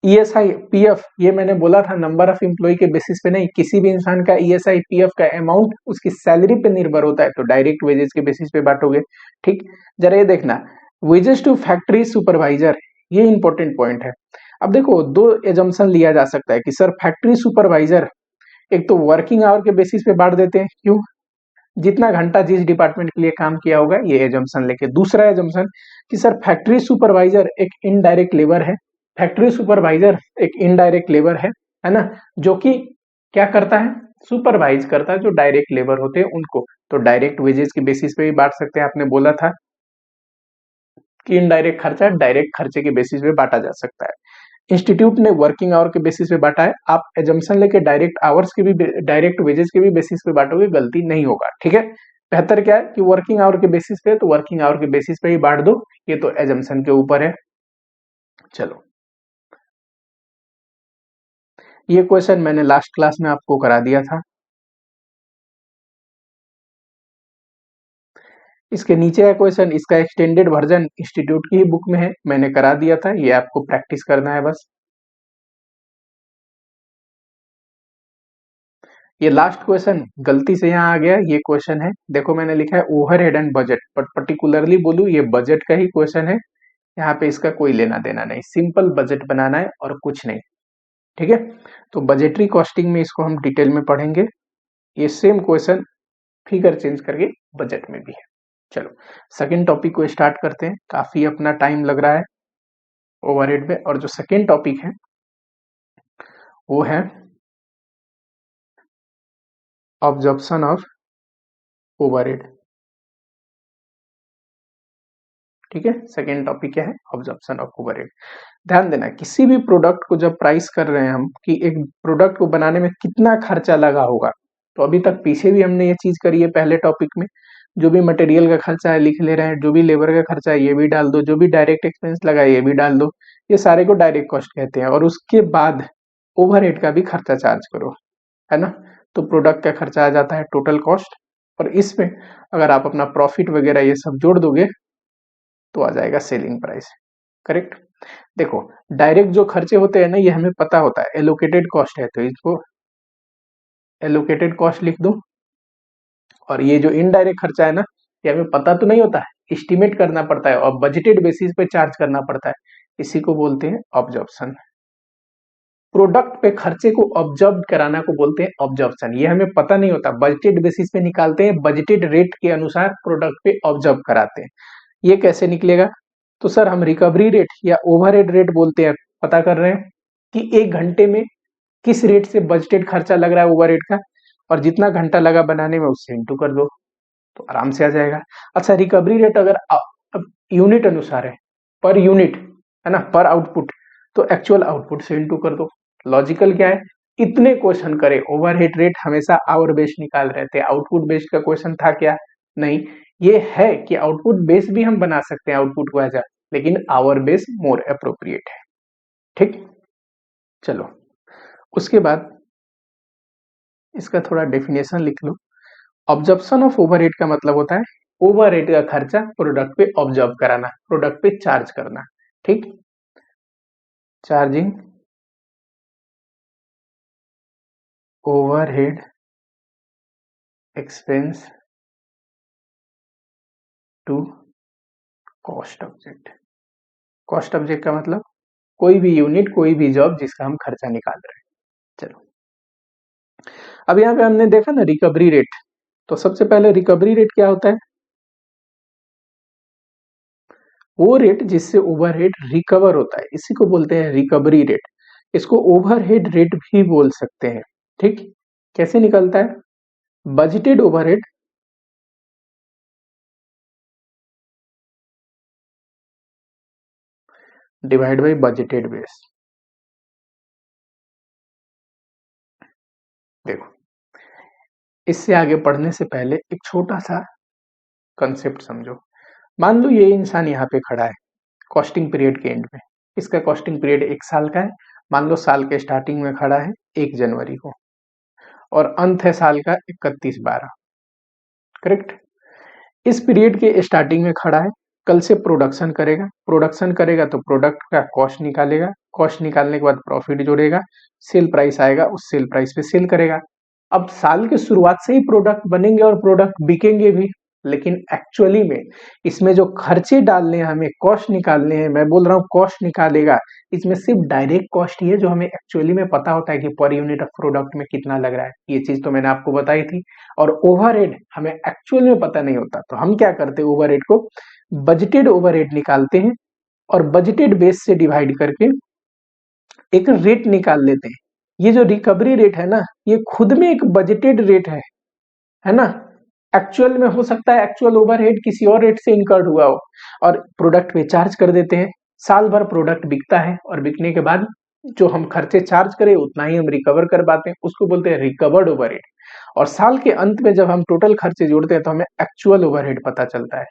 ईएसआई पीएफ, ये मैंने बोला था नंबर ऑफ एम्प्लॉय के बेसिस पे नहीं, किसी भी इंसान का ईएसआई पीएफ का अमाउंट उसकी सैलरी पे निर्भर होता है, तो डायरेक्ट वेजेस के बेसिस पे बांटोगे। ठीक, जरा ये देखना, वेजेस टू फैक्ट्री सुपरवाइजर, ये इंपॉर्टेंट पॉइंट है। अब देखो दो एजम्पशन लिया जा सकता है कि सर फैक्ट्री सुपरवाइजर, एक तो वर्किंग आवर के बेसिस पे बांट देते हैं, क्यों, जितना घंटा जिस डिपार्टमेंट के लिए काम किया होगा, ये एजम्पशन लेके। दूसरा एजम्पशन कि सर फैक्ट्री सुपरवाइजर एक इनडायरेक्ट लेबर है, फैक्ट्री सुपरवाइजर एक इनडायरेक्ट लेबर है ना, जो कि क्या करता है, सुपरवाइज करता है जो डायरेक्ट लेबर होते हैं उनको, तो डायरेक्ट वेजेस के बेसिस पे भी बांट सकते हैं। आपने बोला था कि इनडायरेक्ट खर्चा डायरेक्ट खर्चे के बेसिस पे बांटा जा सकता है। इंस्टीट्यूट ने वर्किंग आवर के बेसिस पे बांटा है, आप एजम्पशन लेके डायरेक्ट आवर्स के भी, डायरेक्ट वेजेस के भी बेसिस पे बांटोगे, गलती नहीं होगा। ठीक है, बेहतर क्या है कि वर्किंग आवर के बेसिस पे, तो वर्किंग आवर के बेसिस पे ही बांट दो, ये तो एजम्पशन के ऊपर है। चलो, ये क्वेश्चन मैंने लास्ट क्लास में आपको करा दिया था। इसके नीचे है क्वेश्चन, इसका एक्सटेंडेड वर्जन इंस्टीट्यूट की ही बुक में है, मैंने करा दिया था, ये आपको प्रैक्टिस करना है बस। ये लास्ट क्वेश्चन गलती से यहाँ आ गया, ये क्वेश्चन है, देखो मैंने लिखा है overhead and budget, but particularly बोलूं ये बजट का ही क्वेश्चन है। यहाँ पे इसका कोई लेना देना नहीं, सिंपल बजट बनाना है और कुछ नहीं। ठीक है, तो बजटरी कॉस्टिंग में इसको हम डिटेल में पढ़ेंगे। ये सेम क्वेश्चन फिगर चेंज करके बजट में भी है। चलो सेकेंड टॉपिक को स्टार्ट करते हैं, काफी अपना टाइम लग रहा है ओवरहेड में। और जो सेकेंड टॉपिक है वो है ऑब्जर्प्शन ऑफ ओवरहेड। ठीक है, सेकेंड टॉपिक क्या है, ऑब्जर्प्शन ऑफ ओवरहेड। ध्यान देना, किसी भी प्रोडक्ट को जब प्राइस कर रहे हैं हम, कि एक प्रोडक्ट को बनाने में कितना खर्चा लगा होगा, तो अभी तक पीछे भी हमने ये चीज करी है पहले टॉपिक में। जो भी मटेरियल का खर्चा है लिख ले रहे हैं, जो भी लेबर का खर्चा है ये भी डाल दो, जो भी डायरेक्ट एक्सपेंस लगा है ये भी डाल दो, ये सारे को डायरेक्ट कॉस्ट कहते हैं। और उसके बाद ओवरहेड का भी खर्चा चार्ज करो, है ना, तो प्रोडक्ट का खर्चा आ जाता है टोटल कॉस्ट। और इसमें अगर आप अपना प्रॉफिट वगैरह ये सब जोड़ दोगे तो आ जाएगा सेलिंग प्राइस। करेक्ट। देखो डायरेक्ट जो खर्चे होते हैं ना ये हमें पता होता है, एलोकेटेड कॉस्ट है तो इसको एलोकेटेड कॉस्ट लिख दूं। और ये जो इनडायरेक्ट खर्चा है ना ये हमें पता तो नहीं होता है, एस्टिमेट करना पड़ता है और बजटेड बेसिस पे चार्ज करना पड़ता है, इसी को बोलते हैं ऑब्जर्प्शन। प्रोडक्ट पे खर्चे को ऑब्जर्व कराना को बोलते हैं ऑब्जर्प्शन। ये हमें पता नहीं होता, बजटेड बेसिस पे निकालते हैं, बजटेड रेट के अनुसार प्रोडक्ट पे ऑब्जर्व कराते हैं। ये कैसे निकलेगा? तो सर हम रिकवरी रेट या ओवरहेड रेट बोलते हैं, पता कर रहे हैं कि एक घंटे में किस रेट से बजटेड खर्चा लग रहा है ओवरहेड का, और जितना घंटा लगा बनाने में उससे इंटू कर दो तो आराम से आ जाएगा। अच्छा रिकवरी रेट अगर यूनिट अनुसार है, पर यूनिट है ना, पर आउटपुट, तो एक्चुअल आउटपुट से इंटू कर दो। लॉजिकल क्या है, इतने क्वेश्चन करे ओवरहेड रेट हमेशा आवर बेस्ड निकाल रहे थे, आउटपुट बेस्ड का क्वेश्चन था क्या? नहीं, ये है कि आउटपुट बेस्ड भी हम बना सकते हैं आउटपुट को एज, लेकिन आवर बेस्ड मोर अप्रोप्रिएट है। ठीक, चलो उसके बाद इसका थोड़ा डेफिनेशन लिख लो। ऑब्जर्प्शन ऑफ ओवरहेड का मतलब होता है ओवरहेड का खर्चा प्रोडक्ट पे ऑब्जर्व कराना, प्रोडक्ट पे चार्ज करना। ठीक, charging overhead expense to cost object. Cost object का मतलब कोई भी यूनिट, कोई भी जॉब जिसका हम खर्चा निकाल रहे हैं। चलो अब यहाँ पे हमने देखा ना रिकवरी रेट, तो सबसे पहले रिकवरी रेट क्या होता है? वो रेट जिससे ओवरहेड रिकवर होता है, इसी को बोलते हैं रिकवरी रेट। इसको ओवरहेड रेट भी बोल सकते हैं। ठीक, कैसे निकलता है? Budgeted overhead divide by budgeted base. देखो इससे आगे पढ़ने से पहले एक छोटा सा कंसेप्ट समझो। मान लो ये इंसान यहाँ पे खड़ा है कॉस्टिंग पीरियड के एंड में, इसका कॉस्टिंग पीरियड 1 साल का है। मान लो साल के स्टार्टिंग में खड़ा है 1 जनवरी को और अंत है साल का 31/12, करेक्ट? इस पीरियड के स्टार्टिंग में खड़ा है, कल से प्रोडक्शन करेगा, प्रोडक्शन करेगा तो प्रोडक्ट का कॉस्ट निकालेगा, कॉस्ट निकालने के बाद प्रॉफिट जोड़ेगा, सेल प्राइस आएगा, उस सेल प्राइस पे सेल करेगा। अब साल के शुरुआत से ही प्रोडक्ट बनेंगे और प्रोडक्ट बिकेंगे भी, लेकिन एक्चुअली में इसमें जो खर्चे डालने हैं, हमें कॉस्ट निकालने हैं, मैं बोल रहा हूँ कॉस्ट निकालेगा, इसमें सिर्फ डायरेक्ट कॉस्ट ही है जो हमें एक्चुअली में पता होता है कि पर यूनिट ऑफ प्रोडक्ट में कितना लग रहा है, ये चीज तो मैंने आपको बताई थी। और ओवरहेड हमें एक्चुअल में पता नहीं होता, तो हम क्या करते हैं, ओवरहेड को बजटेड ओवरहेड निकालते हैं और बजटेड बेस से डिवाइड करके एक रेट निकाल लेते हैं। ये जो रिकवरी रेट है ना, ये खुद में एक बजटेड रेट है ना? एक्चुअल में हो सकता है एक्चुअल ओवरहेड किसी और रेट से इनकर्ड हुआ हो, और प्रोडक्ट पे चार्ज कर देते हैं। साल भर प्रोडक्ट बिकता है और बिकने के बाद जो हम खर्चे चार्ज करें उतना ही हम रिकवर कर पाते हैं, उसको बोलते हैं रिकवर्ड ओवरहेड। और साल के अंत में जब हम टोटल खर्चे जोड़ते हैं तो हमें एक्चुअल ओवरहेड पता चलता है।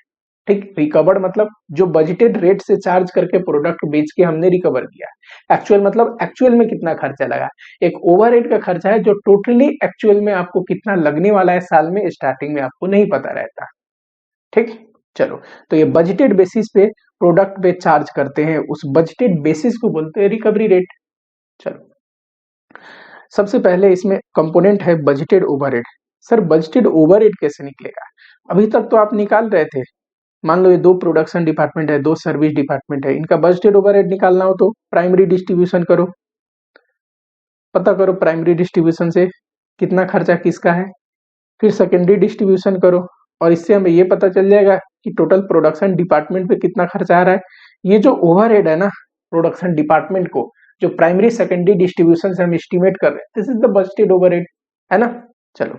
ठीक, रिकवर्ड मतलब जो बजटेड रेट से चार्ज करके प्रोडक्ट बेच के हमने रिकवर किया। एक्चुअल मतलब एक्चुअल में कितना खर्चा लगा। एक ओवरहेड का खर्चा है जो टोटली एक्चुअल में आपको कितना लगने वाला है साल में, स्टार्टिंग में आपको नहीं पता रहता। ठीक, चलो तो ये बजटेड बेसिस पे प्रोडक्ट पे चार्ज करते हैं, उस बजटेड बेसिस को बोलते हैं रिकवरी रेट। चलो सबसे पहले इसमें कंपोनेंट है budgeted overhead. Sir budgeted overhead कैसे निकलेगा? अभी तक तो आप निकाल रहे थे, मान लो ये 2 प्रोडक्शन डिपार्टमेंट है, 2 सर्विस डिपार्टमेंट है, इनका बजटेड ओवरहेड निकालना हो तो प्राइमरी डिस्ट्रीब्यूशन करो, पता करो प्राइमरी डिस्ट्रीब्यूशन से कितना खर्चा किसका है, फिर सेकेंडरी डिस्ट्रीब्यूशन करो और इससे हमें ये पता चल जाएगा कि टोटल प्रोडक्शन डिपार्टमेंट पे कितना खर्चा आ रहा है। ये जो ओवरहेड है ना प्रोडक्शन डिपार्टमेंट को, जो प्राइमरी सेकेंडरी डिस्ट्रीब्यूशन से हम एस्टिमेट कर रहे हैं, this is the budgeted overhead, है ना? चलो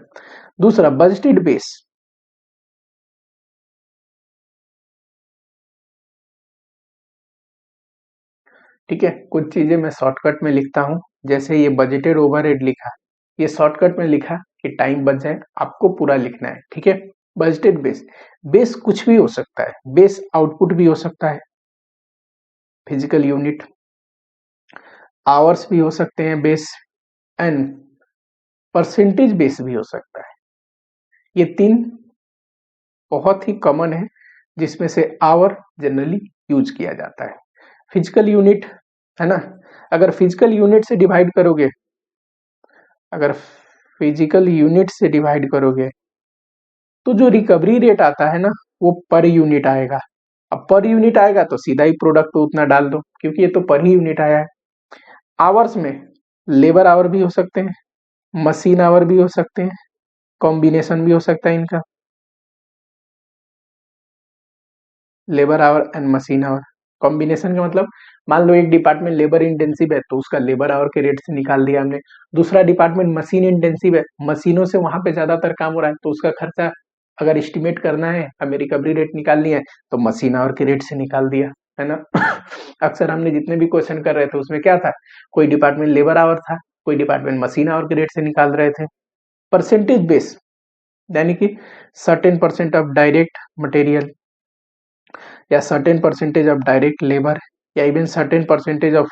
दूसरा बजटेड बेस। ठीक है, कुछ चीजें मैं शॉर्टकट में लिखता हूं, जैसे ये बजटेड ओवरहेड लिखा, ये शॉर्टकट में लिखा कि टाइम बच जाए, आपको पूरा लिखना है। ठीक है, बजटेड बेस, बेस कुछ भी हो सकता है, बेस आउटपुट भी हो सकता है, फिजिकल यूनिट, आवर्स भी हो सकते हैं बेस, एंड परसेंटेज बेस भी हो सकता है। ये 3 बहुत ही कॉमन है जिसमें से आवर जनरली यूज किया जाता है। फिजिकल यूनिट है ना, अगर फिजिकल यूनिट से डिवाइड करोगे, अगर फिजिकल यूनिट से डिवाइड करोगे तो जो रिकवरी रेट आता है ना वो पर यूनिट आएगा। अब पर यूनिट आएगा तो सीधा ही प्रोडक्ट उतना डाल दो, क्योंकि ये तो पर ही यूनिट आया है। आवर्स में लेबर आवर भी हो सकते हैं, मशीन आवर भी हो सकते हैं, कॉम्बिनेशन भी हो सकता है इनका, labour our and machine our. Combination का मतलब मान लो एक डिपार्टमेंट लेबर इंटेंसिव है तो उसका लेबर आवर के रेट से निकाल दिया हमने, दूसरा डिपार्टमेंट मशीन इंटेंसिव है, मशीनों से वहां पे ज्यादातर काम हो रहा है तो उसका खर्चा अगर एस्टिमेट करना है, हमें रिकवरी रेट निकालनी है तो मशीन आवर के रेट से निकाल दिया, है ना। अक्सर हमने जितने भी क्वेश्चन कर रहे थे उसमें क्या था, कोई डिपार्टमेंट लेबर आवर था, कोई डिपार्टमेंट मशीन आवर के रेट से निकाल रहे थे। परसेंटेज बेस यानी कि certain percent of direct material या certain percentage of direct labour या even certain percentage of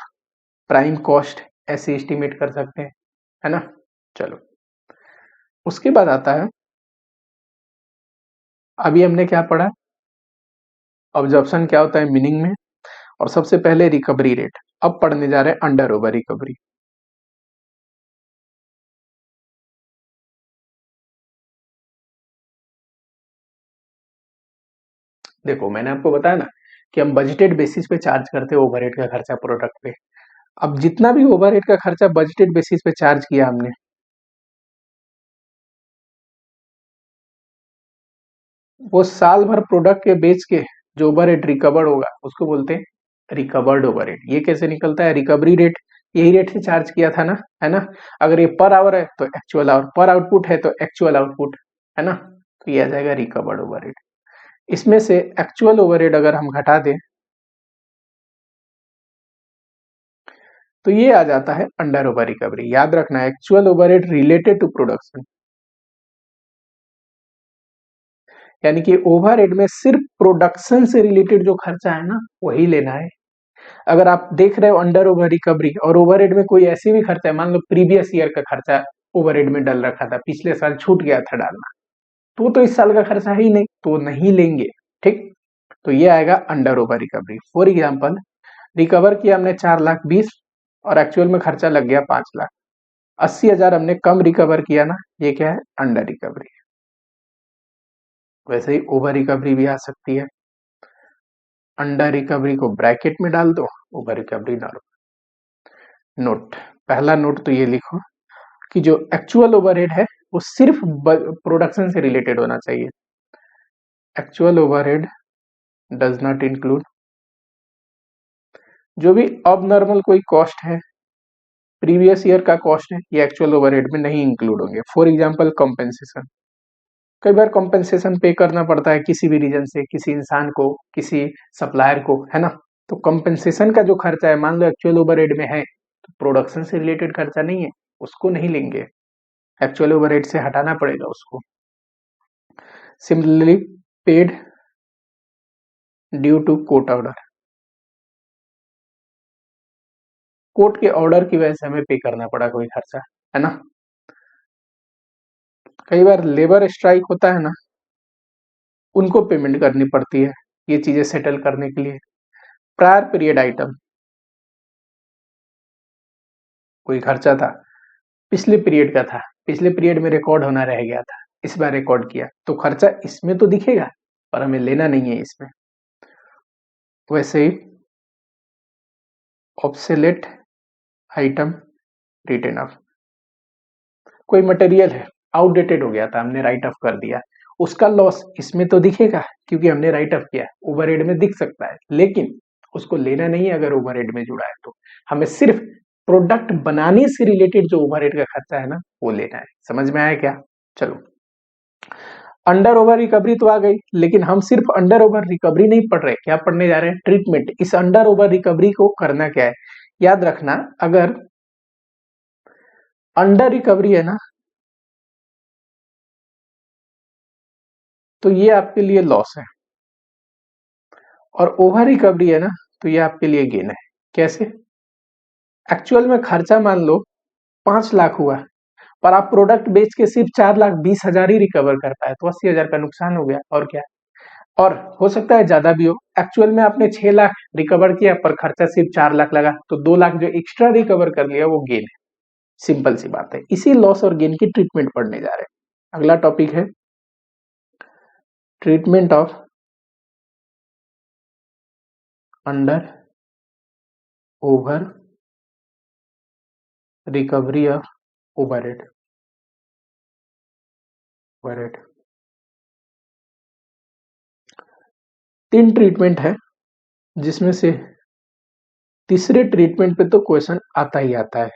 prime cost ऐसे एस्टिमेट कर सकते हैं, है ना। चलो उसके बाद आता है, अभी हमने क्या पढ़ा, ऑब्जर्प्शन क्या होता है मीनिंग में, और सबसे पहले रिकवरी रेट। अब पढ़ने जा रहे हैं अंडर ओवर रिकवरी। देखो मैंने आपको बताया ना कि हम बजटेड बेसिस पे चार्ज करते हैं ओवरहेड का खर्चा प्रोडक्ट पे। अब जितना भी ओवरहेड का खर्चा बजटेड बेसिस पे चार्ज किया हमने, वो साल भर प्रोडक्ट के बेच के जो ओवरहेड रिकवर्ड होगा उसको बोलते हैं रिकवर्ड ओवरहेड। ये कैसे निकलता है, रिकवरी रेट यही रेट से चार्ज किया था ना, है ना। अगर ये पर आवर है तो एक्चुअल आवर, पर आउटपुट है तो एक्चुअल आउटपुट, है ना। तो ये आ जाएगा रिकवर्ड ओवरहेड। इसमें से एक्चुअल ओवरहेड अगर हम घटा दें तो ये आ जाता है अंडर ओवर रिकवरी। याद रखना actual overhead related to production, यानी कि ओवरहेड में सिर्फ प्रोडक्शन से रिलेटेड जो खर्चा है ना वही लेना है। अगर आप देख रहे हो अंडर ओवर रिकवरी और ओवरहेड में कोई ऐसी भी खर्चा है, मान लो प्रीवियस ईयर का खर्चा ओवरहेड में डल रखा था, पिछले साल छूट गया था डालना, तो इस साल का खर्चा है ही नहीं, तो नहीं लेंगे, ठीक। तो ये आएगा under over recovery. For example recover किया हमने 4,20,000 और एक्चुअल में खर्चा लग गया 5,00,000, 80,000 हमने कम रिकवर किया ना, ये क्या है अंडर रिकवरी। वैसे ही ओवर रिकवरी भी आ सकती है, अंडर रिकवरी को ब्रैकेट में डाल दो, ओवर रिकवरी डालो। नोट, पहला नोट तो ये लिखो कि जो एक्चुअल ओवरहेड है वो सिर्फ प्रोडक्शन से रिलेटेड होना चाहिए। Actual overhead does not include जो भी अब नॉर्मल कोई कॉस्ट है, प्रीवियस ईयर का कॉस्ट है, ये एक्चुअल ओवरहेड में नहीं इंक्लूड होंगे। फॉर एग्जांपल कॉम्पेंसेशन, कई बार कॉम्पेंसेशन पे करना पड़ता है किसी भी रीजन से, किसी इंसान को, किसी सप्लायर को, है ना। तो कॉम्पेंसेशन का जो खर्चा है मान लो एक्चुअल ओवरहेड में है तो प्रोडक्शन से रिलेटेड खर्चा नहीं है, उसको नहीं लेंगे, एक्चुअल ओवरहेड से हटाना पड़ेगा उसको। Similarly paid due to court order, court के ऑर्डर की वजह से हमें पे करना पड़ा कोई खर्चा, है ना। कई बार लेबर स्ट्राइक होता है ना, उनको पेमेंट करनी पड़ती है ये चीजें सेटल करने के लिए। प्रायर पीरियड आइटम, कोई खर्चा था पिछले पीरियड का था, पिछले पीरियड में रिकॉर्ड होना रह गया था, इस बार रिकॉर्ड किया तो खर्चा इसमें तो दिखेगा पर हमें लेना नहीं है इसमें। वैसे ही ऑब्सोलेट आइटम रिटर्न ऑफ, कोई मटेरियल है आउटडेटेड हो गया था, हमने राइट ऑफ कर दिया, उसका लॉस इसमें तो दिखेगा क्योंकि हमने राइट ऑफ किया, ओवरहेड में दिख सकता है, लेकिन उसको लेना नहीं है अगर ओवरहेड में जुड़ा है तो। हमें सिर्फ प्रोडक्ट बनाने से रिलेटेड जो ओवरहेड का खर्चा है ना वो लेना है। समझ में आया क्या? चलो अंडर ओवर रिकवरी तो आ गई, लेकिन हम सिर्फ अंडर ओवर रिकवरी नहीं पढ़ रहे, क्या पढ़ने जा रहे हैं? ट्रीटमेंट। इस अंडर ओवर रिकवरी को करना क्या है, याद रखना, अगर अंडर रिकवरी है ना तो ये आपके लिए लॉस है, और ओवर रिकवरी है ना तो ये आपके लिए गेन है। कैसे? एक्चुअल में खर्चा मान लो 5,00,000 हुआ पर आप प्रोडक्ट बेच के सिर्फ 4,20,000 ही रिकवर कर पाए तो 80,000 का नुकसान हो गया, और क्या। और हो सकता है ज्यादा भी हो। एक्चुअल में आपने 6 लाख रिकवर किया पर खर्चा सिर्फ 4 लाख लगा, तो 2 लाख जो एक्स्ट्रा रिकवर कर लिया वो गेन है। सिंपल सी बात है। इसी लॉस और गेन की ट्रीटमेंट पढ़ने जा रहे हैं। अगला टॉपिक है treatment of under over recovery of overhead. Overhead 3 treatment है, जिसमें से तीसरे ट्रीटमेंट पे तो क्वेश्चन आता ही आता है।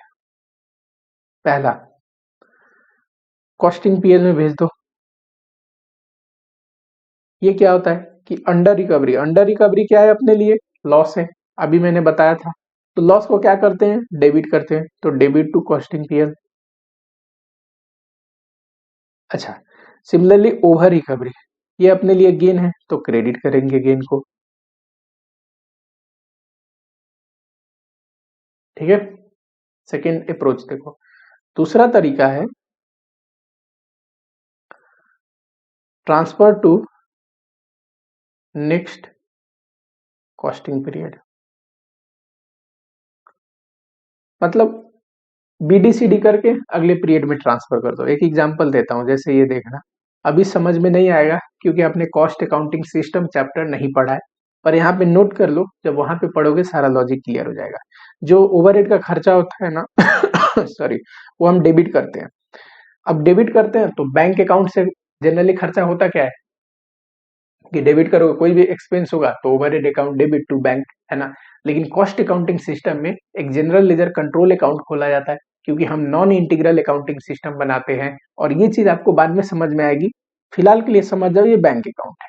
पहला, कॉस्टिंग पीएल में भेज दो। ये क्या होता है कि अंडर रिकवरी, अंडर रिकवरी क्या है अपने लिए? लॉस है, अभी मैंने बताया था। तो लॉस को क्या करते हैं? डेबिट करते हैं, तो डेबिट टू कॉस्टिंग पीएल। अच्छा, सिमिलरली ओवर रिकवरी, ये अपने लिए गेन है, तो क्रेडिट करेंगे गेन को। ठीक है, सेकेंड अप्रोच देखो। दूसरा तरीका है transfer to next costing period. मतलब बीडीसीडी करके अगले पीरियड में ट्रांसफर कर दो। एक एग्जांपल देता हूं, जैसे ये देखना, अभी समझ में नहीं आएगा क्योंकि आपने कॉस्ट अकाउंटिंग सिस्टम चैप्टर नहीं पढ़ा है, पर यहाँ पे नोट कर लो, जब वहां पे पढ़ोगे सारा लॉजिक क्लियर हो जाएगा। जो ओवरहेड का खर्चा होता है ना सॉरी, वो हम डेबिट करते हैं। अब डेबिट करते हैं तो बैंक अकाउंट से जनरली खर्चा होता क्या है कि डेबिट करोगे, कोई भी एक्सपेंस होगा तो overhead account debit to bank, है ना। लेकिन कॉस्ट अकाउंटिंग सिस्टम में एक जनरल लेजर कंट्रोल अकाउंट खोला जाता है, क्योंकि हम नॉन इंटीग्रल अकाउंटिंग सिस्टम बनाते हैं। और ये चीज आपको बाद में समझ में आएगी, फिलहाल के लिए समझ जाओ ये बैंक अकाउंट है।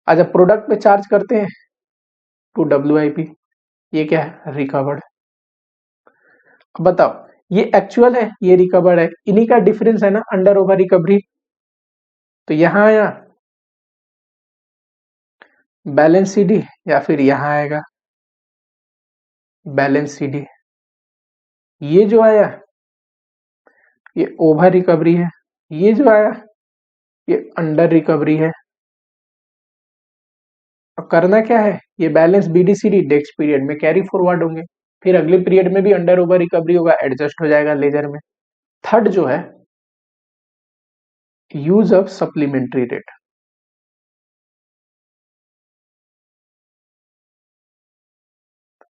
आज अब प्रोडक्ट पे चार्ज करते हैं टू WIP, ये क्या है? रिकवर्ड। अब बताओ, ये एक्चुअल है, ये रिकवर्ड है, इन्हीं का डिफरेंस है ना अंडर ओवर रिकवरी। तो यहां आया बैलेंस सीडी, या फिर यहां आएगा बैलेंस सीडी। ये जो आया ये ओवर रिकवरी है, ये जो आया ये अंडर रिकवरी है। अब करना क्या है, ये बैलेंस BDCD नेक्स्ट पीरियड में कैरी फॉरवर्ड होंगे, फिर अगले पीरियड में भी अंडर ओवर रिकवरी होगा, एडजस्ट हो जाएगा लेजर में। थर्ड जो है यूज ऑफ सप्लीमेंट्री रेट।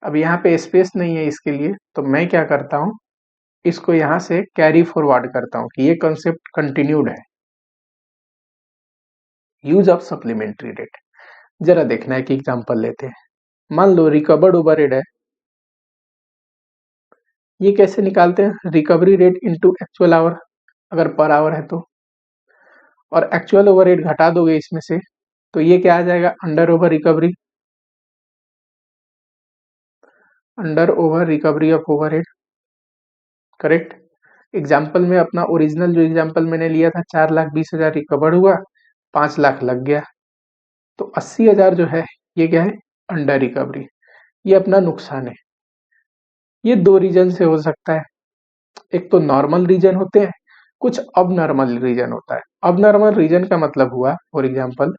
अब यहाँ पे स्पेस नहीं है इसके लिए, तो मैं क्या करता हूं, इसको यहां से कैरी फॉरवर्ड करता हूं कि ये कंसेप्ट कंटिन्यूड है। यूज ऑफ सप्लीमेंट्री रेट, जरा देखना है कि एग्जांपल लेते हैं। मान लो रिकवर्ड ओवरहेड है, ये कैसे निकालते हैं? Recovery rate into actual our, अगर पर आवर है तो, और एक्चुअल ओवरहेड घटा दोगे इसमें से, तो ये क्या आ जाएगा? Under over recovery, under over recovery of overhead. Correct. Example में अपना ओरिजिनल जो एग्जाम्पल मैंने लिया था, 4,20,000 रिकवर हुआ, 5 लाख लग गया, तो 80,000 जो है ये क्या है? Under recovery. ये अपना नुकसान है। ये दो रीजन से हो सकता है, एक तो नॉर्मल रीजन होते हैं, कुछ अब नॉर्मल रीजन होता है। अब नॉर्मल रीजन का मतलब हुआ, फॉर एग्जाम्पल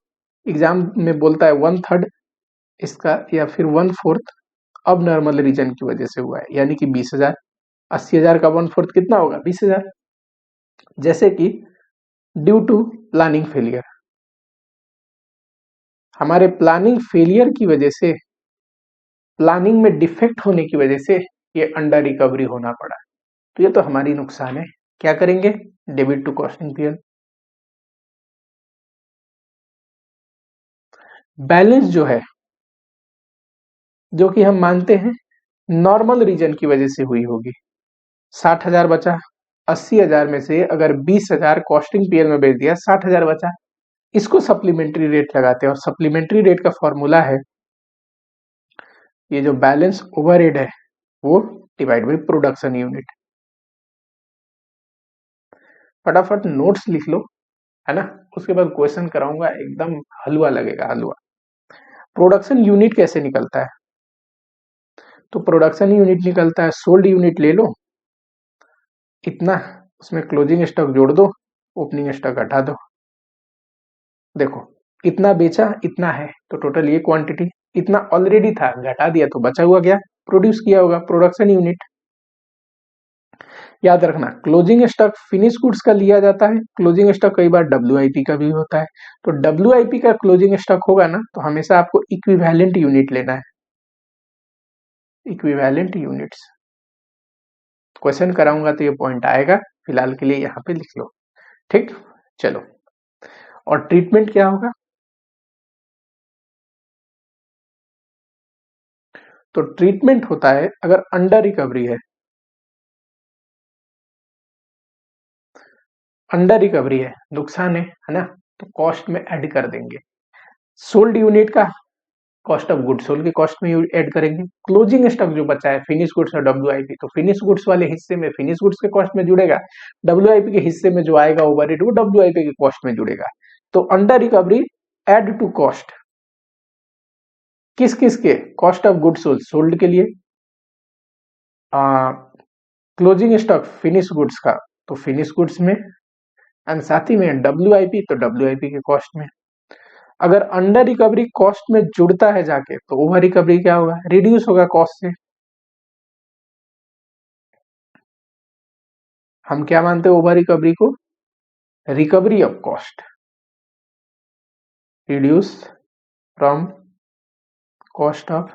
एग्जाम में बोलता है 1/3 इसका, या फिर 1/4 अब नॉर्मल रीजन की वजह से हुआ है, यानी कि 20,000। 80,000 का 1/4 कितना होगा? 20,000। जैसे कि ड्यू टू प्लानिंग फेलियर, हमारे प्लानिंग फेलियर की वजह से, प्लानिंग में डिफेक्ट होने की वजह से ये अंडर रिकवरी होना पड़ा, तो ये तो हमारी नुकसान है। क्या करेंगे? Debit to costing PL. Balance जो है, जो कि हम मानते हैं नॉर्मल रीजन की वजह से हुई होगी, 60,000 बचा। 80,000 में से अगर 20,000 कॉस्टिंग पीएल में भेज दिया, 60,000 बचा, इसको सप्लीमेंट्री रेट लगाते हैं। और सप्लीमेंट्री रेट का फॉर्मूला है, ये जो बैलेंस ओवरहेड है वो डिवाइड बाई प्रोडक्शन यूनिट। फटाफट नोट्स लिख लो, है ना, उसके बाद क्वेश्चन कराऊंगा, एकदम हलवा लगेगा, हलवा। प्रोडक्शन यूनिट कैसे निकलता है? तो प्रोडक्शन यूनिट निकलता है, सोल्ड यूनिट ले लो इतना, उसमें क्लोजिंग स्टॉक जोड़ दो, ओपनिंग स्टॉक हटा दो। देखो इतना बेचा, इतना है, तो टोटल ये क्वांटिटी, इतना ऑलरेडी था घटा दिया तो बचा हुआ क्या, प्रोड्यूस किया होगा, प्रोडक्शन यूनिट। याद रखना क्लोजिंग स्टॉक फिनिश गुड्स का लिया जाता है, क्लोजिंग स्टॉक कई बार डब्ल्यूआईपी का भी होता है। तो डब्ल्यूआईपी का क्लोजिंग स्टॉक होगा ना, तो हमेशा आपको इक्विवेलेंट यूनिट लेना है, इक्विवेलेंट यूनिट्स। क्वेश्चन कराऊंगा तो ये पॉइंट आएगा, फिलहाल के लिए यहाँ पे लिख लो, ठीक। चलो, और ट्रीटमेंट क्या होगा, तो ट्रीटमेंट होता है अगर अंडर रिकवरी है, अंडर रिकवरी है, नुकसान है ना, तो कॉस्ट में ऐड कर देंगे। सोल्ड यूनिट का कॉस्ट ऑफ गुड्स सोल्ड की कॉस्ट में ऐड करेंगे। क्लोजिंग स्टॉक जो बचा है फिनिश गुड्स और डब्ल्यूआईपी, तो फिनिश गुड्स वाले हिस्से में फिनिश गुड्स के कॉस्ट में जुड़ेगा, डब्ल्यूआईपी के हिस्से में जो आएगा ओवरहेड वो डब्ल्यूआईपी के कॉस्ट में जुड़ेगा। तो under recovery add to cost, किस किस के, कॉस्ट ऑफ गुड्स सोल्ड के लिए, क्लोजिंग स्टॉक फिनिश गुड्स का तो फिनिश गुड्स में, एंड साथ ही में डब्ल्यूआईपी तो डब्ल्यूआईपी के कॉस्ट में। अगर अंडर रिकवरी कॉस्ट में जुड़ता है जाके, तो ओवर रिकवरी क्या होगा, रिड्यूस होगा कॉस्ट से। हम क्या मानते हैं ओवर रिकवरी को, recovery of cost, reduce from cost of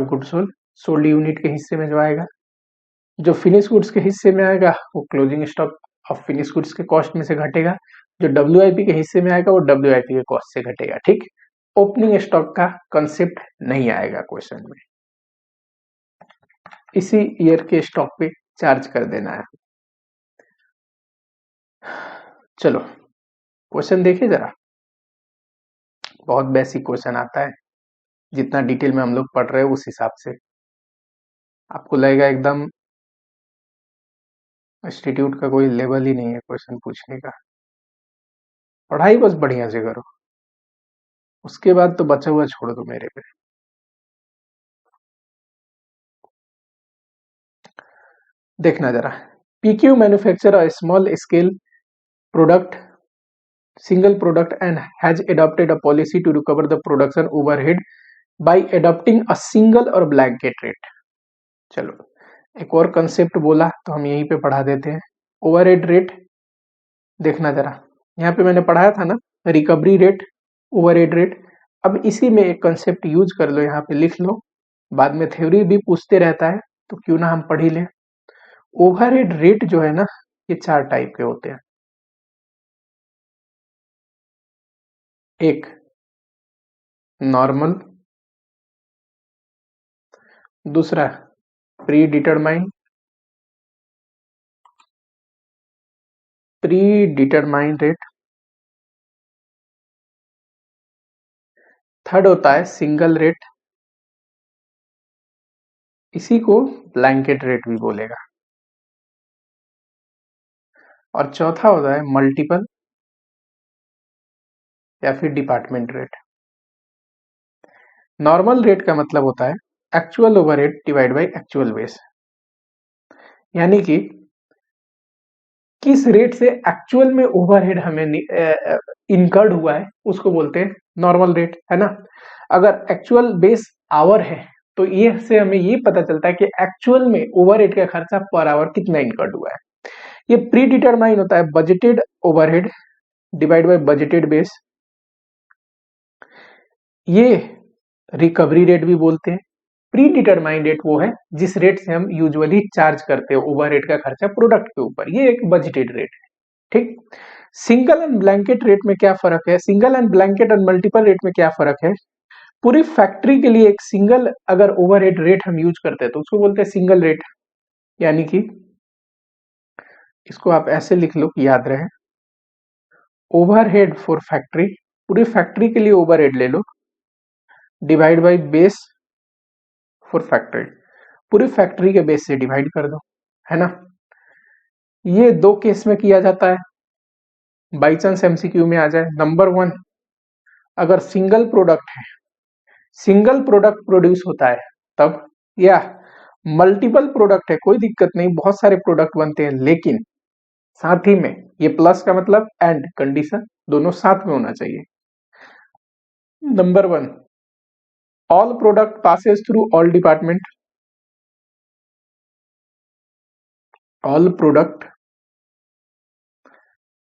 goods sold, sold unit के हिस्से में जो आएगा। जो फिनिश गुड्स के हिस्से में आएगा वो closing stock of finish goods के कॉस्ट में से घटेगा, जो डब्ल्यूआईपी के हिस्से में आएगा वो डब्ल्यूआईपी के कॉस्ट से घटेगा, ठीक। ओपनिंग स्टॉक का कंसेप्ट नहीं आएगा क्वेश्चन में, इसी ईयर के स्टॉक पे चार्ज कर देना है। चलो क्वेश्चन देखिए जरा, बहुत बेसिक क्वेश्चन आता है, जितना डिटेल में हम लोग पढ़ रहे हैं उस हिसाब से आपको लगेगा एकदम इंस्टीट्यूट का कोई लेवल ही नहीं है क्वेश्चन पूछने का। पढ़ाई बस बढ़िया से करो, उसके बाद तो बचा हुआ छोड़ दो मेरे पे। देखना जरा, PQ manufacture a small scale product, single product and has adopted a policy to recover the production overhead by adopting a single और blanket rate। चलो एक और कंसेप्ट बोला तो हम यहीं पे पढ़ा देते हैं, ओवरहेड रेट। देखना जरा, यहाँ पे मैंने पढ़ाया था ना रिकवरी रेट, ओवरहेड रेट। अब इसी में एक कंसेप्ट यूज कर लो, यहाँ पे लिख लो, बाद में थ्योरी भी पूछते रहता है तो क्यों ना हम पढ़ ही लें। ओवरहेड रेट जो है ना, ये 4 टाइप के होते हैं। एक नॉर्मल, दूसरा प्री डिटरमाइंड रेट, थर्ड होता है सिंगल रेट, इसी को ब्लैंकेट रेट भी बोलेगा, और चौथा होता है मल्टीपल या फिर डिपार्टमेंट रेट। नॉर्मल रेट का मतलब होता है actual overhead divide by actual base, यानी कि किस रेट से एक्चुअल में ओवरहेड हमें इनकर्ड हुआ है उसको बोलते हैं नॉर्मल रेट, है ना। अगर एक्चुअल बेस आवर है तो ये से हमें ये पता चलता है कि एक्चुअल में ओवरहेड का खर्चा पर आवर कितना इनकर्ड हुआ है। ये प्री डिटरमाइन होता है budgeted overhead divide bye budgeted base, ये रिकवरी रेट भी बोलते हैं। प्री डिटरमाइंड रेट वो है जिस रेट से हम यूजुअली चार्ज करते हैं ओवरहेड का खर्चा प्रोडक्ट के ऊपर, ये एक बजटेड रेट है, ठीक। सिंगल एंड ब्लैंकेट रेट में क्या फर्क है, single and blanket and multiple rate में क्या फर्क है। पूरी फैक्ट्री के लिए एक सिंगल अगर ओवरहेड रेट हम यूज करते हैं तो उसको बोलते हैं सिंगल रेट, यानी कि इसको आप ऐसे लिख लो कि याद रहे, ओवरहेड फॉर फैक्ट्री, पूरी फैक्ट्री के लिए ओवरहेड ले लो, divide by base for factory, पूरी फैक्ट्री के बेस से डिवाइड कर दो, है ना। ये 2 केस में किया जाता है, बाई चांस एमसीक्यू में आ जाए। नंबर 1, अगर सिंगल प्रोडक्ट है, सिंगल प्रोडक्ट प्रोड्यूस होता है तब, या मल्टीपल प्रोडक्ट है, कोई दिक्कत नहीं, बहुत सारे प्रोडक्ट बनते हैं, लेकिन साथ ही में ये प्लस का मतलब एंड कंडीशन, दोनों साथ में होना चाहिए। Number 1, all product passes through all department. All product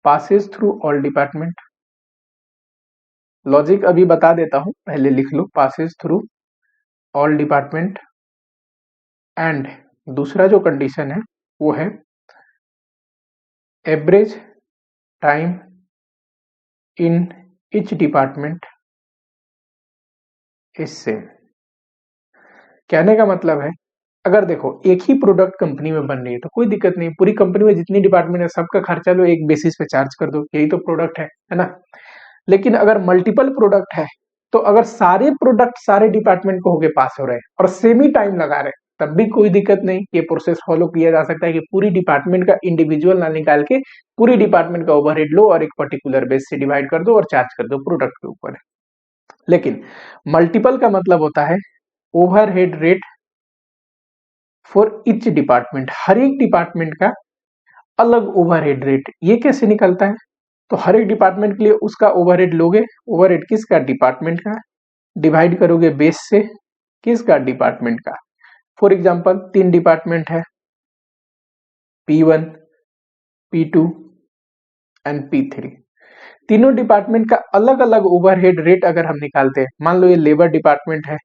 passes through all department. Logic अभी बता देता हूं, पहले लिख लो, passes through all department. And दूसरा जो कंडीशन है वो है average time in each department is same. कहने का मतलब है, अगर देखो एक ही प्रोडक्ट कंपनी में बन रही है तो कोई दिक्कत नहीं, पूरी कंपनी में जितनी डिपार्टमेंट है सबका खर्चा लो एक बेसिस पे चार्ज कर दो, यही तो प्रोडक्ट है ना। लेकिन अगर मल्टीपल प्रोडक्ट है तो अगर सारे प्रोडक्ट सारे डिपार्टमेंट को होके पास हो रहे हैं और सेम ही टाइम लगा रहे हैं तब भी कोई दिक्कत नहीं, ये प्रोसेस फॉलो किया जा सकता है कि पूरी डिपार्टमेंट का इंडिविजुअल ना निकाल के पूरी डिपार्टमेंट का ओवरहेड लो और एक पर्टिकुलर बेस से डिवाइड कर दो और चार्ज कर दो प्रोडक्ट के ऊपर। लेकिन मल्टीपल का मतलब होता है overhead rate for each department, हर एक डिपार्टमेंट का अलग ओवरहेड रेट। ये कैसे निकलता है, तो हर एक डिपार्टमेंट के लिए उसका ओवरहेड लोगे, ओवरहेड किसका, डिपार्टमेंट का, डिवाइड करोगे बेस से, किसका, डिपार्टमेंट का। फॉर एग्जांपल 3 डिपार्टमेंट है, P1, P2 एंड P3। तीनों डिपार्टमेंट का अलग अलग ओवरहेड रेट अगर हम निकालते हैं, मान लो ये लेबर डिपार्टमेंट है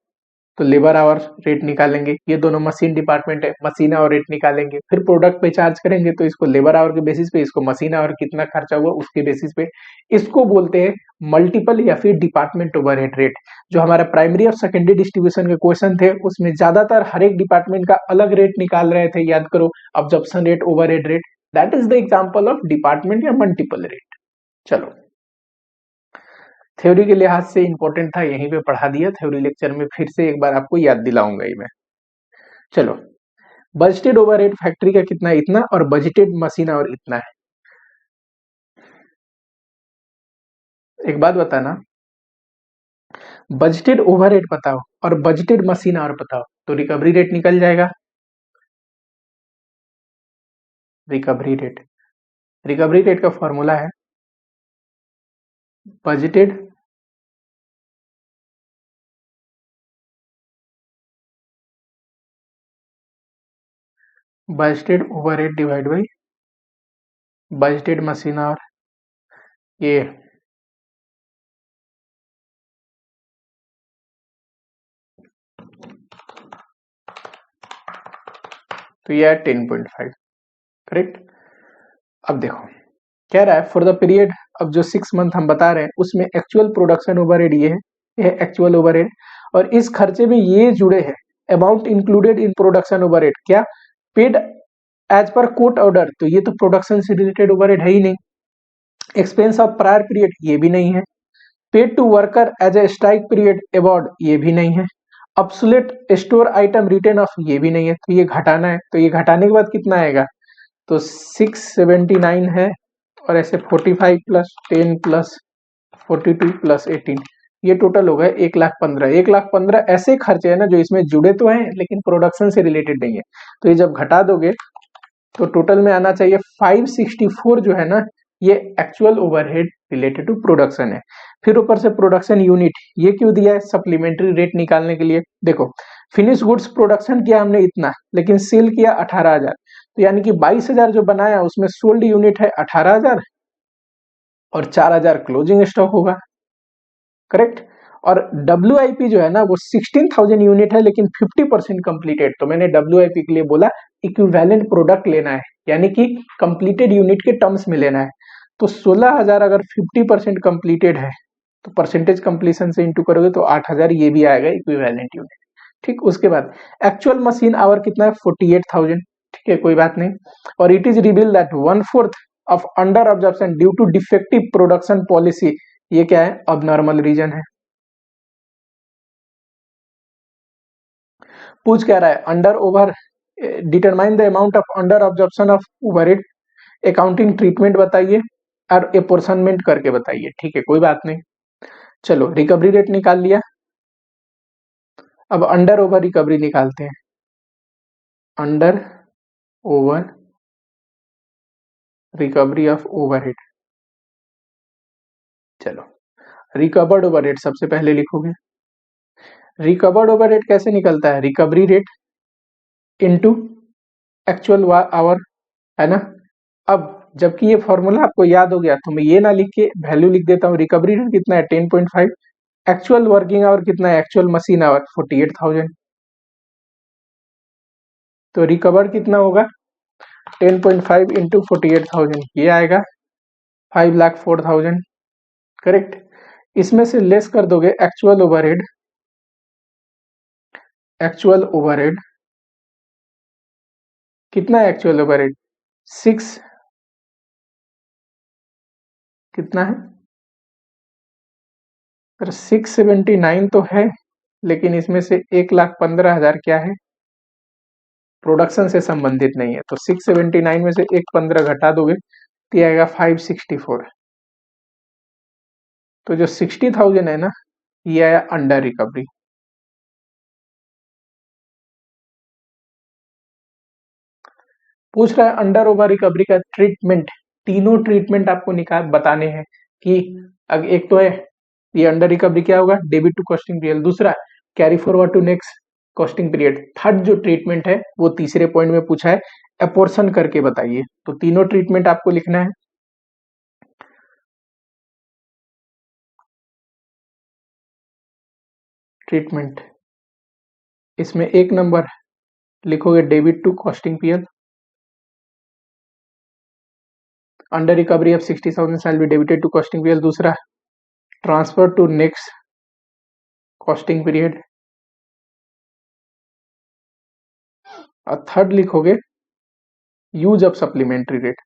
तो लेबर आवर रेट निकालेंगे, ये दोनों मशीन डिपार्टमेंट है, मशीन आवर रेट निकालेंगे, फिर प्रोडक्ट पे चार्ज करेंगे तो इसको लेबर आवर के बेसिस पे, इसको मशीन आवर कितना खर्चा हुआ उसके बेसिस पे। इसको बोलते हैं मल्टीपल या फिर डिपार्टमेंट ओवरहेड रेट। जो हमारा प्राइमरी और सेकेंडरी डिस्ट्रीब्यूशन के क्वेश्चन थे उसमें ज्यादातर हर एक डिपार्टमेंट का अलग रेट निकाल रहे थे, याद करो, absorption rate, overhead rate, that is the example of department या मल्टीपल रेट। चलो, थ्योरी के लिहाज से इंपॉर्टेंट था, यहीं पे पढ़ा दिया, थ्योरी लेक्चर में फिर से एक बार आपको याद दिलाऊंगा ही मैं। चलो, बजटेड ओवरहेड फैक्ट्री का कितना है, इतना, और बजटेड मशीन आवर इतना है। एक बात बताना, बजटेड ओवरहेड बताओ और बजटेड मशीन आवर बताओ तो रिकवरी रेट निकल जाएगा। रिकवरी रेट, रिकवरी रेट का फॉर्मूला है budgeted budgeted overhead divide by budgeted machine our. ये तो ये है 10.5, करेक्ट। अब देखो कह रहा है फॉर द पीरियड, अब जो 6 मंथ हम बता रहे हैं उसमें एक्चुअल प्रोडक्शन ओवरहेड ये है एक्चुअल ओवरहेड, और इस खर्चे में ये जुड़े हैं amount included in production overhead, क्या, paid as per court order, तो ये तो प्रोडक्शन से रिलेटेड ओवरहेड है ही नहीं। एक्सपेंस ऑफ प्रायर पीरियड, ये भी नहीं है। Paid to worker as a strike period award, ये भी नहीं है। Obsolete store item written off, ये भी नहीं है, तो ये घटाना है, तो ये घटाने के बाद कितना आएगा, तो 679 है, और ऐसे 45 प्लस 10 प्लस 42 प्लस 18, ये टोटल हो गए 1,15,000। 1,15,000 ऐसे खर्चे हैं ना जो इसमें जुड़े तो हैं लेकिन प्रोडक्शन से रिलेटेड नहीं है, तो ये जब घटा दोगे तो टोटल में आना चाहिए 564 जो है ना, ये actual overhead related to production है। फिर ऊपर से प्रोडक्शन यूनिट, ये क्यों दिया है, सप्लीमेंट्री रेट निकालने के लिए। देखो, फिनिश गुड्स प्रोडक्शन किया हमने इतना, लेकिन सेल किया 18,000, तो यानी कि 22,000 जो बनाया उसमें सोल्ड यूनिट है 18,000 और 4,000 क्लोजिंग स्टॉक होगा, करेक्ट। और WIP जो है ना वो 16,000 यूनिट है लेकिन 50% कंप्लीटेड, तो मैंने WIP के लिए बोला इक्विवेलेंट प्रोडक्ट लेना है, यानी कि कंप्लीटेड यूनिट के टर्म्स में लेना है। तो 16,000 अगर 50% कंप्लीटेड है तो परसेंटेज कंप्लीशन से इंटू करोगे तो 8,000 ये भी आएगा इक्विवेलेंट यूनिट। ठीक, उसके बाद एक्चुअल मशीन आवर कितना है, 48,000, ठीक है, कोई बात नहीं। और it is reveal that 1/4 of under absorption due to defective production policy, ये क्या है, अब नॉर्मल रीजन है। पूछ क्या रहा है, under over, determine the amount of under absorption of overhead, accounting treatment बताइए और एपोर्शनमेंट करके बताइए, ठीक है, कोई बात नहीं। चलो, रिकवरी रेट निकाल लिया, अब अंडर ओवर रिकवरी निकालते हैं। Under over recovery of overhead, चलो, रिकवर्ड ओवरहेड सबसे पहले लिखोगे। रिकवर्ड ओवरहेड कैसे निकलता है? Recovery rate into actual our, है ना। अब जबकि ये फॉर्मूला आपको याद हो गया तो मैं ये ना लिख के वैल्यू लिख देता हूँ। रिकवरी रेट कितना है? 10.5। एक्चुअल वर्किंग आवर कितना है? Actual machine our 48,000। तो रिकवर कितना होगा? 10.5 इंटू 48,000, ये आएगा 5,04,000। करेक्ट। इसमें से लेस कर दोगे एक्चुअल ओवरहेड। एक्चुअल ओवरहेड कितना है? एक्चुअल ओवरहेड 6 कितना है सर? 679 तो है, लेकिन इसमें से 1,15,000 क्या है? प्रोडक्शन से संबंधित नहीं है। तो 679 में से 1,15 घटा दोगे तो ये आएगा 564। तो जो 60,000 है ना, ये आया अंडर रिकवरी। पूछ रहा है अंडर ओवर रिकवरी का ट्रीटमेंट। तीनों ट्रीटमेंट आपको निकाल बताने हैं कि एक तो है ये अंडर रिकवरी क्या होगा? Debit to costing period. दूसरा carry forward to next costing period. Third जो ट्रीटमेंट है वो तीसरे पॉइंट में पूछा है, अपोर्शन करके बताइए। तो तीनों ट्रीटमेंट आपको लिखना है। ट्रीटमेंट इसमें एक नंबर लिखोगे debit to costing period. Under recovery of 60,000 shall be debited to costing period. दूसरा transfer to next costing period. और थर्ड लिखोगे use of supplementary rate.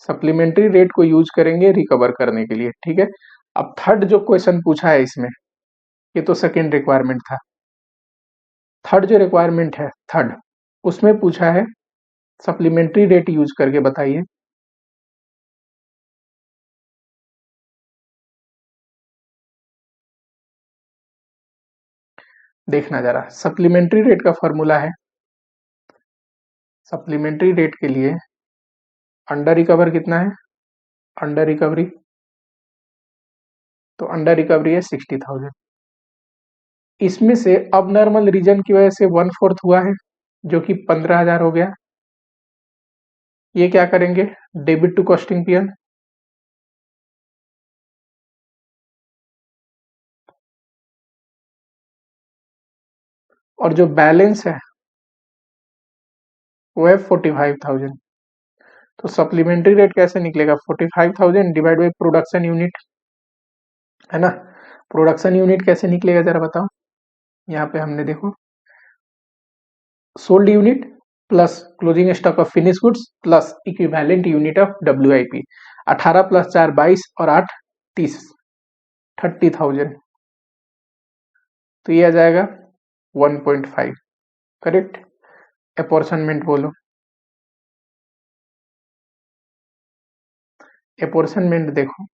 Supplementary rate को यूज करेंगे रिकवर करने के लिए, ठीक है। अब थर्ड जो क्वेश्चन पूछा है इसमें, ये तो सेकेंड रिक्वायरमेंट था। थर्ड जो रिक्वायरमेंट है, थर्ड उसमें पूछा है सप्लीमेंट्री रेट यूज करके बताइए। देखना जरा, सप्लीमेंट्री रेट का फॉर्मूला है, सप्लीमेंट्री रेट के लिए अंडर रिकवर कितना है? अंडर रिकवरी, तो अंडर रिकवरी है 60,000। इसमें से अब नॉर्मल रीजन की वजह से 1/4 हुआ है, जो कि 15,000 हो गया। ये क्या करेंगे? Debit to costing period. और जो बैलेंस है वो है 45,000। तो सप्लीमेंट्री रेट कैसे निकलेगा? 45,000 डिवाइड बाई प्रोडक्शन यूनिट, है ना। प्रोडक्शन यूनिट कैसे निकलेगा जरा बताओ। यहाँ पे हमने देखो, sold unit plus closing stock of finish goods plus equivalent unit of WIP। 18 plus 4 22 और 8 30, 30,000। तो ये आ जाएगा 1.5। करेक्ट। अपॉर्शनमेंट बोलो। अपॉर्शनमेंट देखो,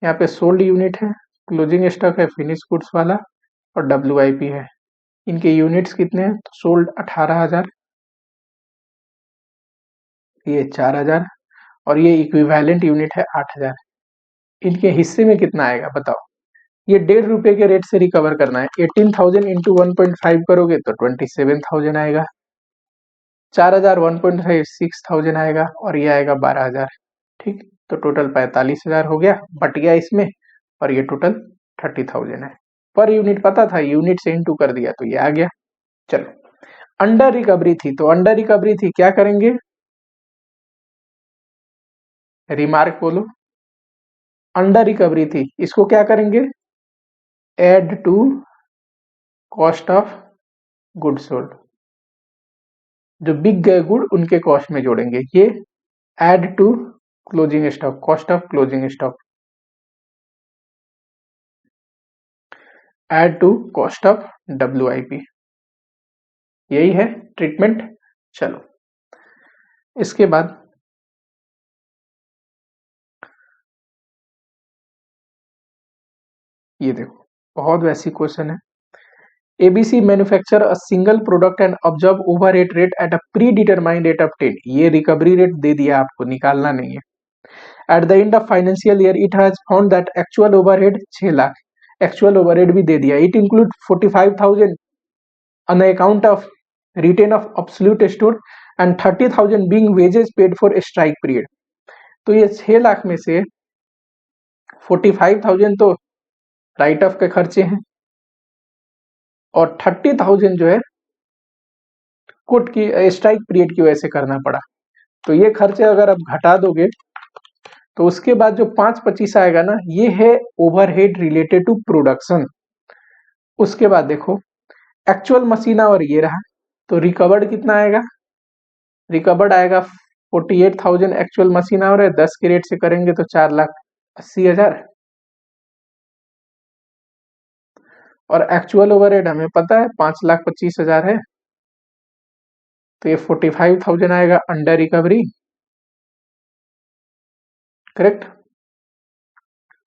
यहाँ पे सोल्ड यूनिट है, क्लोजिंग स्टॉक है फिनिश गुड्स वाला, और WIP है। इनके यूनिट्स कितने हैं? तो सोल्ड 18,000, ये 4,000, और ये इक्विवेलेंट यूनिट है 8,000। इनके हिस्से में कितना आएगा बताओ। ये 1.5 रुपए के रेट से रिकवर करना है। 18,000 इंटू 1.5 करोगे तो 27,000 आएगा। 4,000 1.5 6,000 आएगा, और ये आएगा 12,000। ठीक, तो टोटल 45,000 हो गया, बट गया इसमें, और ये टोटल 30,000 है। पर यूनिट पता था, यूनिट से इंटू कर दिया तो ये आ गया। चलो, अंडर रिकवरी थी, तो अंडर रिकवरी थी क्या करेंगे? रिमार्क बोलो। अंडर रिकवरी थी, इसको क्या करेंगे? Add to cost of good sold. जो बिक गए गुड उनके कॉस्ट में जोड़ेंगे। ये add to closing stock, cost of closing stock, add to cost of WIP। यही है ट्रीटमेंट। चलो, इसके बाद ये देखो, बहुत वैसी क्वेश्चन है। ABC manufacture a single product and observe overhead rate at a pre determined rate of 10। ये रिकवरी रेट दे दिया आपको, निकालना नहीं है। At the end of financial year it has found that actual overhead 6 lakh, actual overhead भी दे दिया। It include 45,000 on the account of retain of absolute store and 30,000 being wages paid for a strike period। तो ये 6 लाख में से 45,000 तो right of के खर्चे हैं और 30,000 जो है कोर्ट की स्ट्राइक पीरियड की वजह से करना पड़ा। तो ये खर्चे अगर आप घटा दोगे तो उसके बाद जो 525 आएगा ना, ये है ओवरहेड रिलेटेड टू प्रोडक्शन। उसके बाद देखो एक्चुअल मशीन आवर ये रहा, तो रिकवर्ड कितना आएगा, रिकवर्ड आएगा 48,000 एक्चुअल मशीन आवर है, 10 के रेट से करेंगे तो 4,80,000। और एक्चुअल ओवरहेड हमें पता है 5,25,000 है, तो ये 45,000 आएगा अंडर रिकवरी, करेक्ट।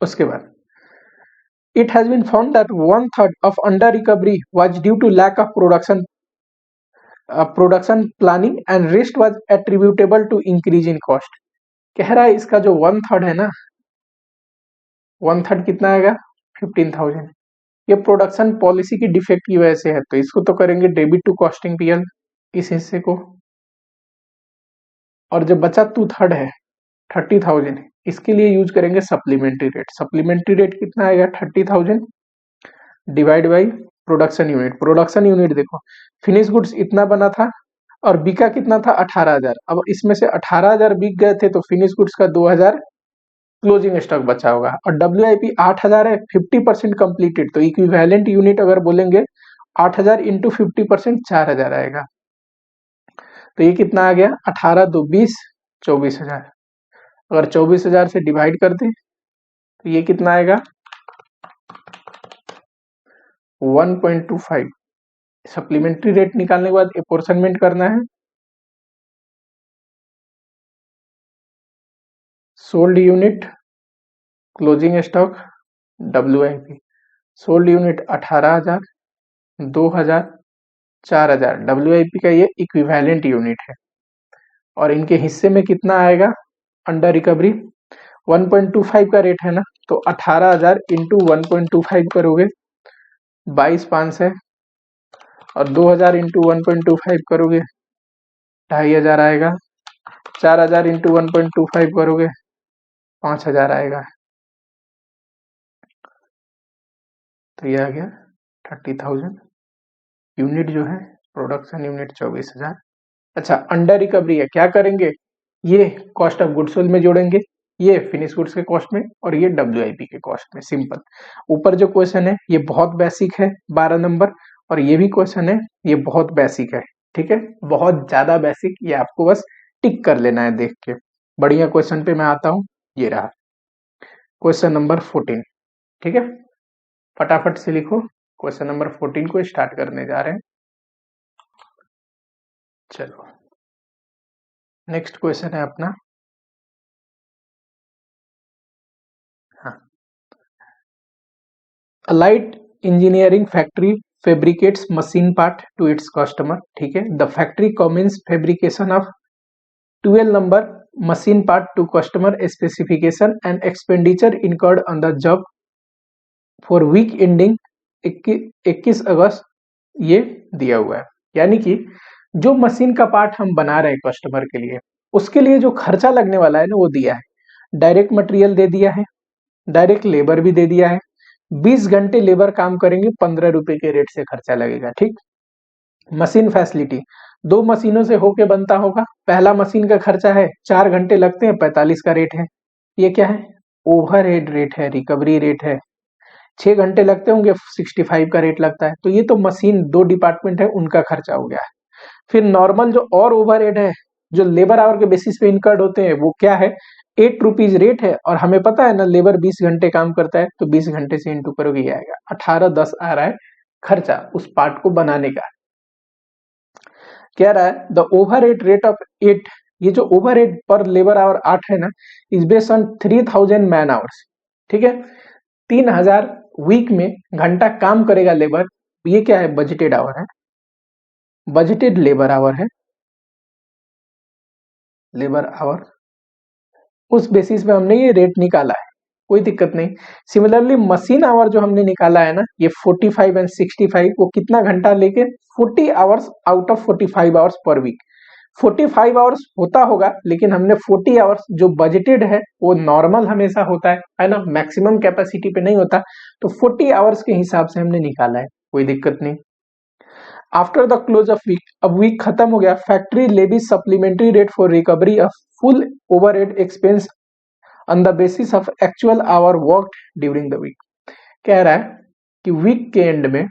उसके बाद it has been found that 1/3 of under recovery was due to lack of production planning and rest was attributable to increase in cost। कह रहा है इसका जो 1/3 है ना, 1/3 कितना आएगा 15,000, ये प्रोडक्शन पॉलिसी की डिफेक्ट की वजह से है, तो इसको तो करेंगे डेबिट टू कॉस्टिंग पीएल इस हिस्से को। और जो बचा 2/3 है 30,000, इसके लिए यूज करेंगे सप्लीमेंट्री रेट। सप्लीमेंट्री रेट कितना आएगा 30,000 divide by production unit. Production unit देखो फिनिश गुड्स इतना बना था और बिका कितना था 18,000। अब इसमें से 18,000 बिक गए थे तो फिनिश गुड्स का 2,000 क्लोजिंग स्टॉक बचा होगा। और WIP 8,000 है, 50% कंप्लीटेड, तो इक्विवेलेंट यूनिट अगर बोलेंगे 8,000 इंटू 50% 4,000 आएगा। तो ये कितना आ गया 18 2 20 24,000। अगर 24,000 से डिवाइड कर दें तो ये कितना आएगा 1.25। सप्लीमेंट्री रेट निकालने के बाद अपोर्शनमेंट करना है। Sold unit closing stock WIP, sold unit 18,000 2,000 4,000, WIP का ये इक्विवेलेंट यूनिट है। और इनके हिस्से में कितना आएगा अंडर रिकवरी 1.25 का रेट है ना, तो 18,000 इंटू 1.25 करोगे 22,500 है, और 2,000 इंटू 1.25 करोगे 2,500 आएगा, 4,000 इंटू 1.25 करोगे 5,000 आएगा। तो ये आ गया 30,000 यूनिट जो है प्रोडक्शन यूनिट 24,000। अच्छा अंडर रिकवरी है, क्या करेंगे, ये कॉस्ट ऑफ गुड्स सोल्ड में जोड़ेंगे, ये फिनिश गुड्स के कॉस्ट में, और ये WIP के कॉस्ट में। सिंपल। ऊपर जो क्वेश्चन है ये बहुत बेसिक है 12 नंबर, और ये भी क्वेश्चन है ये बहुत बेसिक है, ठीक है, बहुत ज्यादा बेसिक। ये आपको बस टिक कर लेना है देख के। बढ़िया क्वेश्चन पे मैं आता हूं, ये रहा क्वेश्चन नंबर 14, ठीक है। फटाफट से लिखो, क्वेश्चन नंबर 14 को स्टार्ट करने जा रहे हैं। चलो नेक्स्ट क्वेश्चन है अपना, हाँ, light engineering factory fabricates machine part to its customer, ठीक है। The factory commence fabrication of 12 number machine part to customer specification and expenditure incurred on the job for week ending 21 अगस्त ये दिया हुआ है। यानी कि जो मशीन का पार्ट हम बना रहे हैं कस्टमर के लिए, उसके लिए जो खर्चा लगने वाला है ना वो दिया है। डायरेक्ट मटेरियल दे दिया है, डायरेक्ट लेबर भी दे दिया है। 20 घंटे लेबर काम करेंगे, 15 रुपए के रेट से खर्चा लगेगा, ठीक। मशीन फैसिलिटी 2 मशीनों से होके बनता होगा। पहला मशीन का खर्चा है 4 घंटे लगते हैं, 45 का रेट है। ये क्या है ओवरहेड रेट है, रिकवरी रेट है। 6 घंटे लगते होंगे, 65 का रेट लगता है। तो ये तो मशीन 2 डिपार्टमेंट है उनका खर्चा हो गया है। फिर नॉर्मल जो और ओवरहेड है जो लेबर आवर के बेसिस पे इनकर्ड होते हैं वो क्या है 8 रुपीज रेट है, और हमें पता है ना लेबर 20 घंटे काम करता है, तो 20 घंटे से इंटू करोगे ये आएगा 18-10 आ रहा है खर्चा उस पार्ट को बनाने का। कह रहा है द ओवरहेड रेट ऑफ 8, ये जो ओवरहेड पर लेबर आवर 8 है ना, is based on 3,000 man hours, ठीक है। 3,000 वीक में घंटा काम करेगा लेबर, ये क्या है, बजटेड आवर है, बजटेड लेबर आवर है, लेबर आवर, उस बेसिस पे हमने ये रेट निकाला है, कोई दिक्कत नहीं। सिमिलरली मशीन आवर जो हमने निकाला है ना, ये 45 एंड 65, वो कितना घंटा लेके, 40 hours out of 45 hours per week. 45 hours होता होगा, लेकिन हमने 40 आवर्स जो बजटेड है, वो नॉर्मल हमेशा होता है ना, मैक्सिमम कैपेसिटी पे नहीं होता, तो 40 आवर्स के हिसाब से हमने निकाला है, कोई दिक्कत नहीं। After the close of week, अब वीक खत्म हो गया, factory levy supplementary rate for recovery of full overhead expense on the basis of actual hour worked during the week. कह रहा है कि वीक के एंड में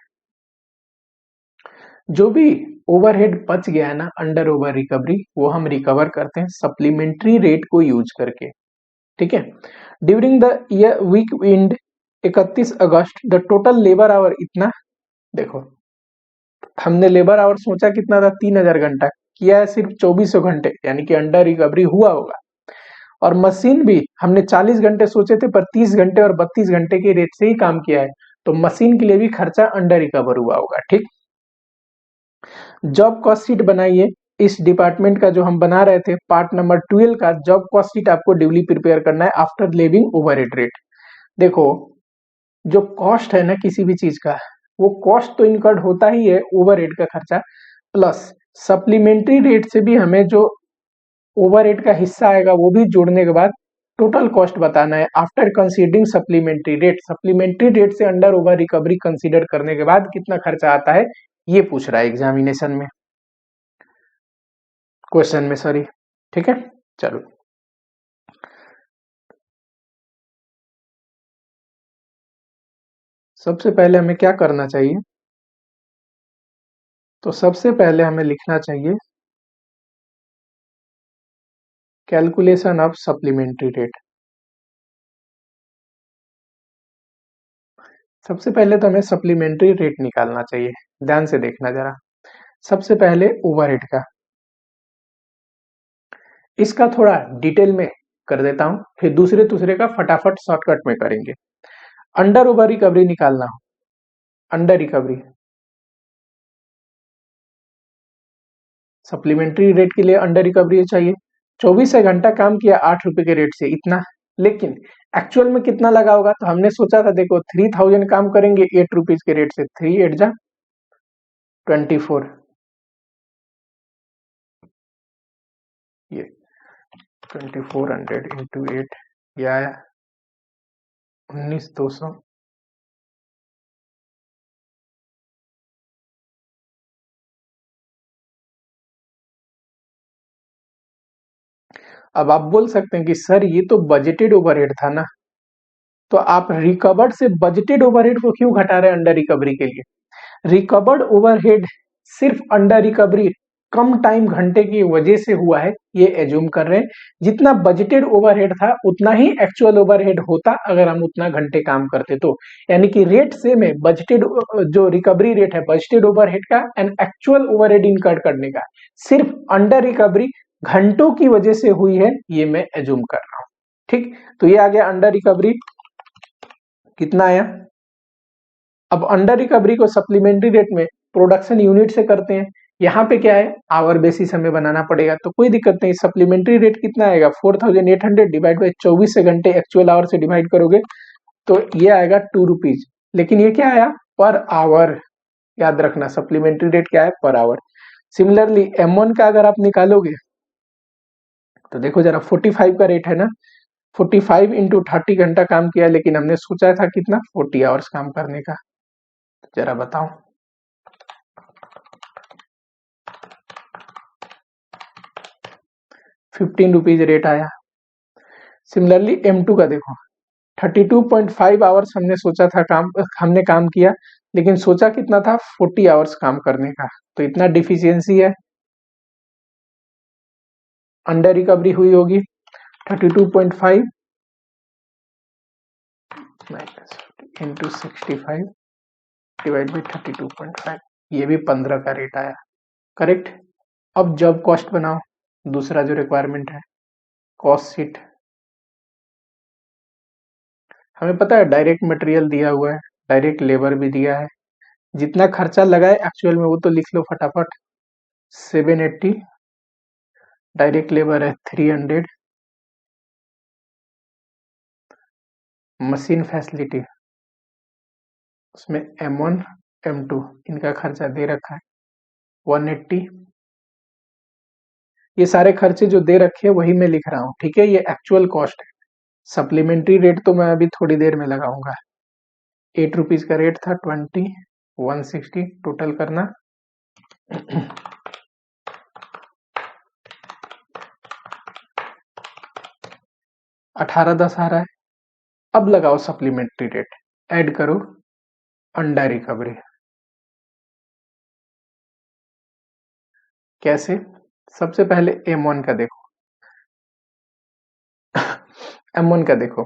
जो भी ओवरहेड बच गया है ना अंडर ओवर रिकवरी, वो हम रिकवर करते हैं सप्लीमेंट्री रेट को यूज करके, ठीक है। During the year week end 31 August the total labour hour इतना, देखो हमने लेबर आवर सोचा कितना था, 3000 घंटा, किया है सिर्फ 2400 घंटे, यानी कि अंडर रिकवरी हुआ होगा। और मशीन भी हमने 40 घंटे सोचे थे, पर 30 घंटे और 32 घंटे के रेट से ही काम किया है, तो मशीन के लिए भी खर्चा अंडर रिकवर हुआ होगा, ठीक। जॉब कॉस्ट शीट बनाइए, इस डिपार्टमेंट का जो हम बना रहे थे पार्ट नंबर 12 का जॉब कॉस्ट शीट आपको ड्यूली प्रिपेयर करना है आफ्टर लेविंग ओवरहेड रेट। देखो जो कॉस्ट है ना किसी भी चीज का, वो कॉस्ट तो इनकर्ड होता ही है, ओवरहेड का खर्चा प्लस सप्लीमेंट्री रेट से भी हमें जो ओवरहेड का हिस्सा आएगा वो भी जोड़ने के बाद टोटल कॉस्ट बताना है after considering supplementary rate. Supplementary rate से अंडर ओवर रिकवरी कंसीडर करने के बाद कितना खर्चा आता है, ये पूछ रहा है एग्जामिनेशन में, क्वेश्चन में, सॉरी, ठीक है। चलो सबसे पहले हमें क्या करना चाहिए, तो सबसे पहले हमें लिखना चाहिए कैलकुलेशन ऑफ सप्लीमेंट्री रेट। सबसे पहले तो हमें सप्लीमेंट्री रेट निकालना चाहिए, ध्यान से देखना जरा। सबसे पहले ओवरहेड का, इसका थोड़ा डिटेल में कर देता हूं, फिर दूसरे दूसरे का फटाफट शॉर्टकट में करेंगे। अंडर ओवर रिकवरी निकालना हो, अंडर रिकवरी सप्लीमेंट्री रेट के लिए अंडर रिकवरी चाहिए, 24 घंटा काम किया 8 रुपए के रेट से इतना, लेकिन एक्चुअल में कितना लगा होगा, तो हमने सोचा था देखो 3000 काम करेंगे 8 रुपीज के रेट से, 3 8 जा 24, ये 2400 इंटू 8, ये आया 19200। अब आप बोल सकते हैं कि सर ये तो बजटेड ओवरहेड था ना, तो आप रिकवर्ड से बजटेड ओवरहेड को क्यों घटा रहे हैं अंडर रिकवरी के लिए। रिकवर्ड ओवरहेड सिर्फ अंडर रिकवरी कम टाइम घंटे की वजह से हुआ है, ये एज्यूम कर रहे हैं। जितना बजटेड ओवरहेड था उतना ही एक्चुअल ओवरहेड होता अगर हम उतना घंटे काम करते तो, यानी कि रेट सेम है, बजटेड जो रिकवरी रेट है बजटेड ओवरहेड का एंड एक्चुअल ओवरहेड इनकर्ड करने का, सिर्फ अंडर रिकवरी घंटों की वजह से हुई है, ये मैं एज्यूम कर रहा हूं, ठीक। तो ये आ गया अंडर रिकवरी, कितना आया। अब अंडर रिकवरी को सप्लीमेंट्री रेट में प्रोडक्शन यूनिट से करते हैं, यहाँ पे क्या है आवर बेसिस हमें बनाना पड़ेगा, तो कोई दिक्कत नहीं। सप्लीमेंट्री रेट कितना आएगा 4800 डिवाइड बाई 24 घंटे एक्चुअल आवर से डिवाइड करोगे तो ये आएगा 2 रुपीज, लेकिन ये क्या आया पर आवर, याद रखना सप्लीमेंट्री रेट क्या है पर आवर। सिमिलरली M1 का अगर आप निकालोगे तो देखो जरा 45 का रेट है ना, 45 इंटू 30 घंटा काम किया, लेकिन हमने सोचा था कितना 40 आवर्स काम करने का, जरा बताओ 15 रुपीज रेट आया। सिमिलरली M2 का देखो 32.5 आवर्स हमने सोचा था काम, हमने काम किया, लेकिन सोचा कितना था 40 आवर्स काम करने का, तो इतना डिफिशियंसी है, अंडर रिकवरी हुई होगी 32.5 इंटू 65 डिवाइड बाई 32.5, ये भी 15 का रेट आया, करेक्ट। अब जॉब कॉस्ट बनाओ, दूसरा जो रिक्वायरमेंट है कॉस्ट शीट। हमें पता है डायरेक्ट मटेरियल दिया हुआ है, डायरेक्ट लेबर भी दिया है, जितना खर्चा लगा है एक्चुअल में वो तो लिख लो फटाफट। 780, डायरेक्ट लेबर है 300, मशीन फैसिलिटी उसमें M1 M2 इनका खर्चा दे रखा है 180। ये सारे खर्चे जो दे रखे हैं वही मैं लिख रहा हूँ, ठीक है, ये एक्चुअल कॉस्ट है। सप्लीमेंट्री रेट तो मैं अभी थोड़ी देर में लगाऊंगा। 8 रुपीज का रेट था, 20, 160 टोटल करना। 1810 आ रहा है। अब लगाओ सप्लीमेंट्री रेट, ऐड करो अंडर रिकवरी। कैसे? सबसे पहले M1 का देखो। M1 का देखो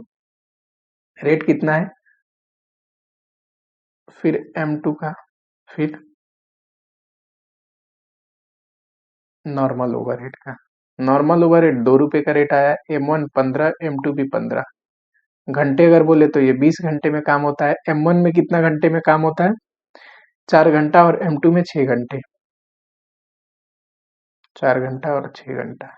रेट कितना है, फिर M2 का, फिर नॉर्मल ओवरहेड का। नॉर्मल ओवरहेड 2 रुपए का रेट आया, M1 15, M2 भी 15। घंटे अगर बोले तो ये 20 घंटे में काम होता है। M1 में कितना घंटे में काम होता है? 4 घंटा, और M2 में 6 घंटे। 4 घंटा और 6 घंटा।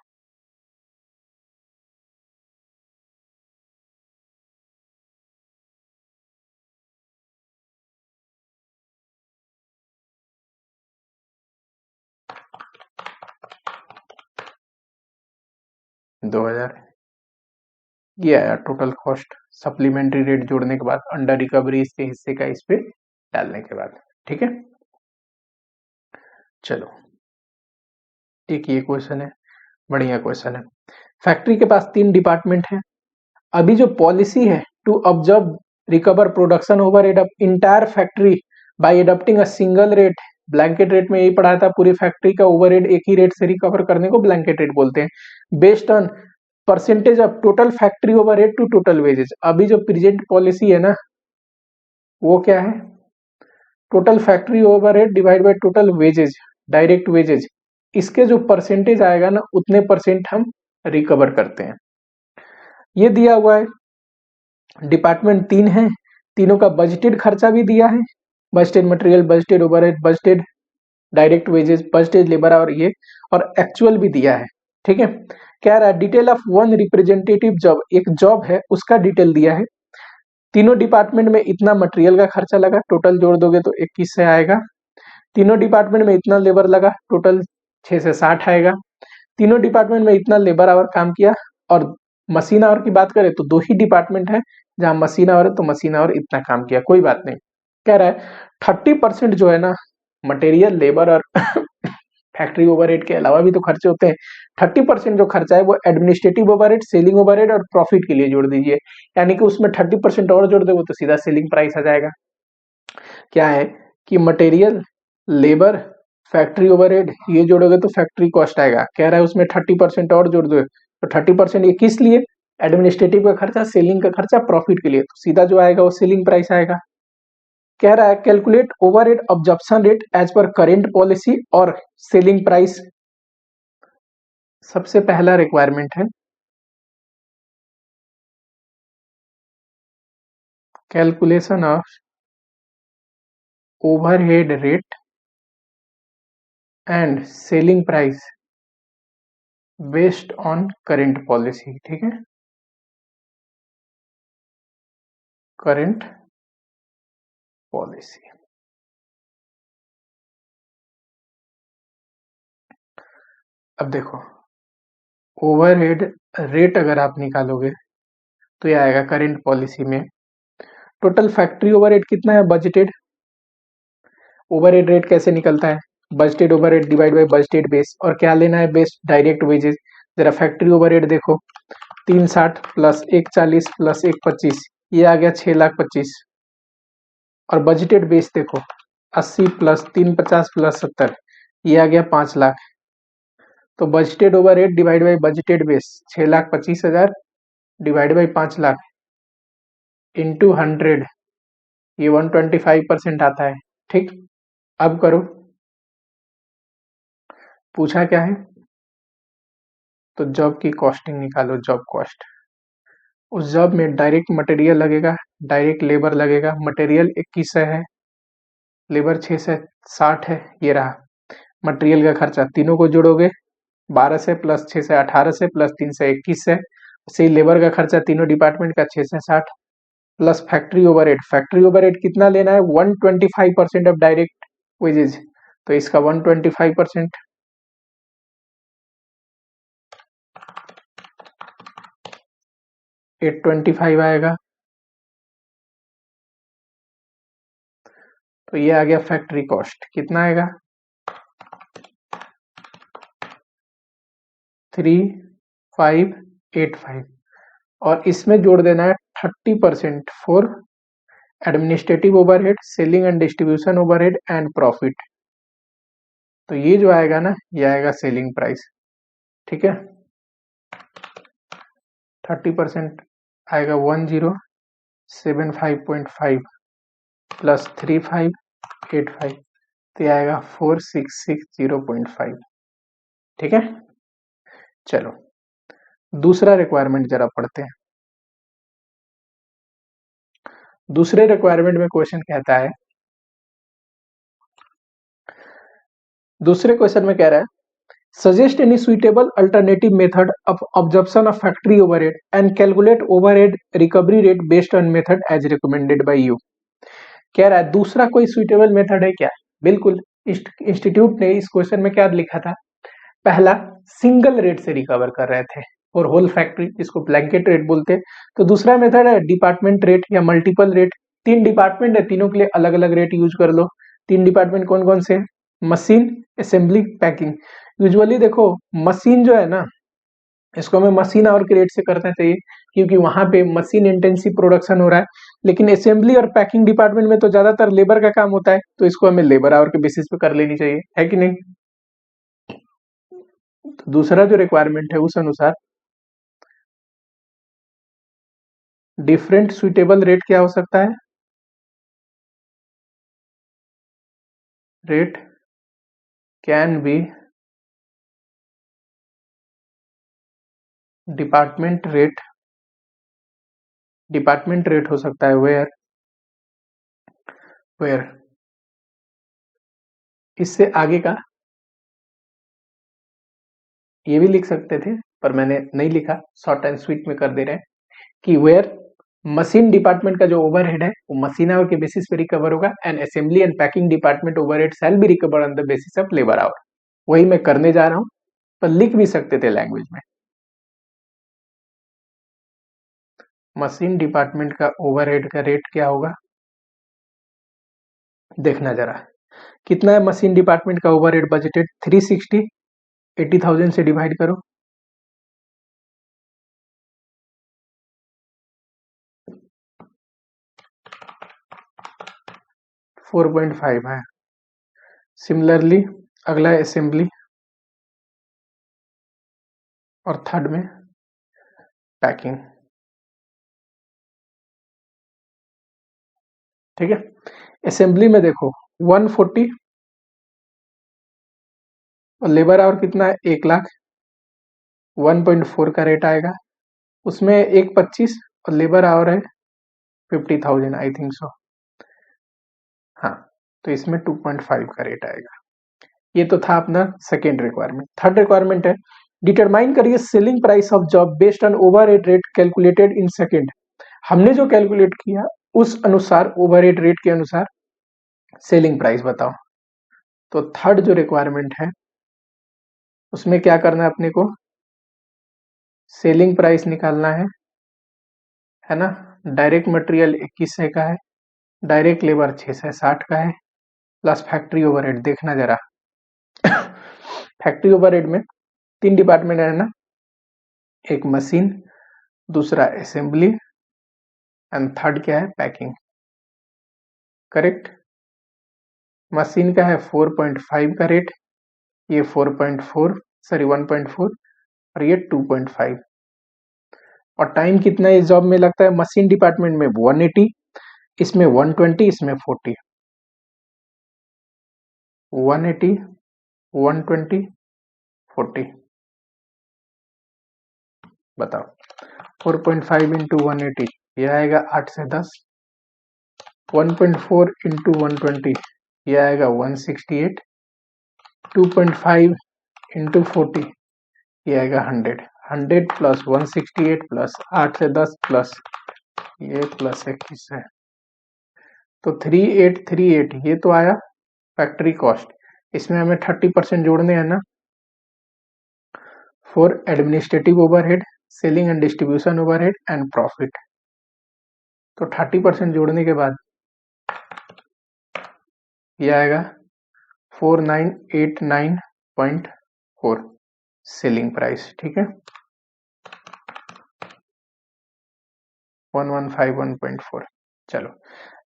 दो हजार ये आया टोटल कॉस्ट, सप्लीमेंट्री रेट जोड़ने के बाद, अंडर रिकवरी इसके हिस्से का इस पे डालने के बाद। ठीक है, चलो एक ये क्वेश्चन है, बढ़िया क्वेश्चन है। फैक्ट्री के पास 3 डिपार्टमेंट है। अभी जो पॉलिसी है to absorb recover production overhead of entire factory by adopting a single rate, blanket rate में यही पढ़ा था, पूरी फैक्ट्री का ओवरहेड एक ही रेट से रिकवर करने को ब्लैंकेट रेट बोलते हैं। Based on percentage of total factory overhead to total wages. अभी जो प्रेजेंट पॉलिसी है ना, वो क्या है? Total factory overhead divide by total wages, direct wages, इसके जो परसेंटेज आएगा ना उतने परसेंट हम रिकवर करते हैं। ये दिया हुआ है। डिपार्टमेंट 3 है, तीनों का बजटेड खर्चा भी दिया है, budgeted material, budgeted overhead, budgeted direct wages, budgeted labour और ये, और एक्चुअल भी दिया है। ठीक है, कह रहा है detail of one representative job, एक जॉब है उसका डिटेल दिया है। तीनों डिपार्टमेंट में इतना मटेरियल का खर्चा लगा, टोटल जोड़ दोगे तो 21 से आएगा। तीनों डिपार्टमेंट में इतना लेबर लगा, टोटल 6 से 60 आएगा। तीनों डिपार्टमेंट में इतना लेबर आवर काम किया। और मशीन आवर की बात करें तो 2 ही डिपार्टमेंट है जहां मशीन आवर है, तो मशीन आवर इतना काम किया, कोई बात नहीं। कह रहा है 30% जो है ना मटेरियल, लेबर और फैक्ट्री ओवरहेड के अलावा भी तो खर्चे होते हैं। 30% जो खर्चा है वो एडमिनिस्ट्रेटिव ओवरहेड, सेलिंग ओवरहेड और प्रॉफिट के लिए जोड़ दीजिए। यानी कि उसमें 30% और जोड़ दोगे तो सीधा सेलिंग प्राइस आ जाएगा। क्या है कि मटेरियल, लेबर, फैक्ट्री ओवरहेड ये जोड़ोगे तो फैक्ट्री कॉस्ट आएगा। कह रहा है उसमें 30% और जोड़ दो, तो 30% ये किस लिए? एडमिनिस्ट्रेटिव का खर्चा, सेलिंग का खर्चा, प्रॉफिट के लिए, तो सीधा जो आएगा वो सेलिंग प्राइस आएगा। कह रहा है calculate overhead absorption rate as per current policy और सेलिंग प्राइस। सबसे पहला रिक्वायरमेंट है calculation of overhead rate and selling price based on current policy. ठीक है, करेंट पॉलिसी। अब देखो ओवरहेड रेट अगर आप निकालोगे तो ये आएगा करेंट पॉलिसी में टोटल फैक्ट्री ओवरहेड कितना है बजटेड। ओवरहेड रेट कैसे निकलता है? Budgeted overhead divide bye budgeted base, और क्या लेना है? Base direct wages. जरा फैक्ट्री ओवरहेड देखो, 360 प्लस 140 प्लस 125, ये आ गया 6,25,000। और बजटेड बेस देखो 80 प्लस 350 प्लस 70, ये आ गया 5,00,000। तो budgeted overhead divide bye budgeted base 6,25,000 divide by 5,00,000 into 100, ये 125% आता है। ठीक, अब करो, पूछा क्या है? तो जॉब की कॉस्टिंग निकालो, जॉब कॉस्ट। उस जॉब में डायरेक्ट मटेरियल लगेगा, डायरेक्ट लेबर लगेगा। मटेरियल 2100 है, लेबर 6 से 60 है, ये रहा। मटेरियल का खर्चा तीनों को जोड़ोगे 12 से प्लस 6 से 18 से प्लस 3 से 21 से, से लेबर का खर्चा तीनों डिपार्टमेंट का 6 से 60 प्लस फैक्ट्री ओवरहेड कितना लेना है 125% ऑफ डायरेक्ट वेजेज, तो इसका 125% 825 आएगा। तो ये आ गया फैक्ट्री कॉस्ट, कितना आएगा 3585, और इसमें जोड़ देना है 30% for administrative overhead, selling and distribution overhead and profit. तो ये जो आएगा ना, ये आएगा सेलिंग प्राइस, ठीक है। 30% आएगा 1075.5 प्लस 3585, तो ये आएगा 4660.5, ठीक है। चलो दूसरा रिक्वायरमेंट जरा पढ़ते हैं। दूसरे रिक्वायरमेंट में क्वेश्चन कहता है, दूसरे क्वेश्चन में कह रहा है suggest any suitable alternative method of absorption of factory overhead and calculate overhead recovery rate based on method as recommended by you. कह रहा है दूसरा कोई सुइटेबल मेथड है क्या? बिल्कुल। इंस्टीट्यूट ने इस क्वेश्चन में क्या लिखा था, पहला सिंगल रेट से रिकवर कर रहे थे और होल फैक्ट्री, इसको ब्लैंकेट रेट बोलते हैं। तो दूसरा मेथड है डिपार्टमेंट रेट या मल्टीपल रेट। 3 डिपार्टमेंट है, तीनों के लिए अलग अलग रेट यूज कर लो। 3 डिपार्टमेंट कौन कौन से? Machine, assembly, packing. यूजुअली देखो मशीन जो है ना, इसको हमें मशीन आवर के रेट से करना चाहिए क्योंकि वहां पे मशीन इंटेंसिव प्रोडक्शन हो रहा है। लेकिन असेंबली और पैकिंग डिपार्टमेंट में तो ज्यादातर लेबर का काम होता है, तो इसको हमें लेबर आवर के बेसिस पे कर लेनी चाहिए, है कि नहीं। तो दूसरा जो रिक्वायरमेंट है उस अनुसार डिफरेंट सुइटेबल रेट क्या हो सकता है? Rate can be department rate, department rate हो सकता है वेयर वेयर इससे आगे का ये भी लिख सकते थे पर मैंने नहीं लिखा, शॉर्ट एंड स्वीट में कर दे रहे हैं कि वेयर मशीन डिपार्टमेंट का जो ओवरहेड है वो मशीन आवर के बेसिस पे रिकवर होगा and assembly and packing department overhead shall be recover on the basis of labour our. वही मैं करने जा रहा हूं, पर लिख भी सकते थे लैंग्वेज में। मशीन डिपार्टमेंट का ओवरहेड का रेट क्या होगा, देखना जरा कितना है। मशीन डिपार्टमेंट का ओवरहेड बजटेड 360, 80,000 से डिवाइड करो, 4.5 है। सिमिलरली अगला है असेंबली और थर्ड में पैकिंग, ठीक है। असेंबली में देखो 140 और लेबर आवर कितना है 1 लाख, 1.4 का रेट आएगा। उसमें 1.25 और लेबर आवर है 50,000 आई थिंक सो, हाँ। तो इसमें 2.5 का रेट आएगा। ये तो था अपना सेकेंड रिक्वायरमेंट। थर्ड रिक्वायरमेंट है डिटरमाइन करिए selling price of job based on overhead rate calculated in second. हमने जो कैलकुलेट किया उस अनुसार ओवरहेड रेट के अनुसार सेलिंग प्राइस बताओ। तो थर्ड जो रिक्वायरमेंट है उसमें क्या करना है अपने को, सेलिंग प्राइस निकालना है ना। डायरेक्ट मटेरियल 2100 का है, डायरेक्ट लेबर 6 से 60 का है, प्लस फैक्ट्री ओवरहेड। देखना जरा फैक्ट्री ओवरहेड में 3 डिपार्टमेंट है ना, एक मशीन, दूसरा असेंबली एंड थर्ड क्या है पैकिंग, करेक्ट। मशीन का है 4.5 का रेट, ये 4.4 सॉरी 1.4 और ये 2.5। और टाइम कितना इस जॉब में लगता है, मशीन डिपार्टमेंट में 180, इसमें 120, इसमें 40। 180 120 40 बताओ। 4.5 इंटू 180 ये आएगा 8 से 10, 1.4 इंटू 120 ये आएगा 168, 2.5 इंटू 40 ये आएगा 100, 100 प्लस 168 प्लस 8 से 10 प्लस ये प्लस 21 है, तो 3838 ये तो आया फैक्ट्री कॉस्ट। इसमें हमें 30% जोड़ने हैं ना for administrative overhead, selling and distribution overhead and profit. तो 30% जोड़ने के बाद ये आएगा 4989.4 सेलिंग प्राइस, ठीक है, 1151.4। चलो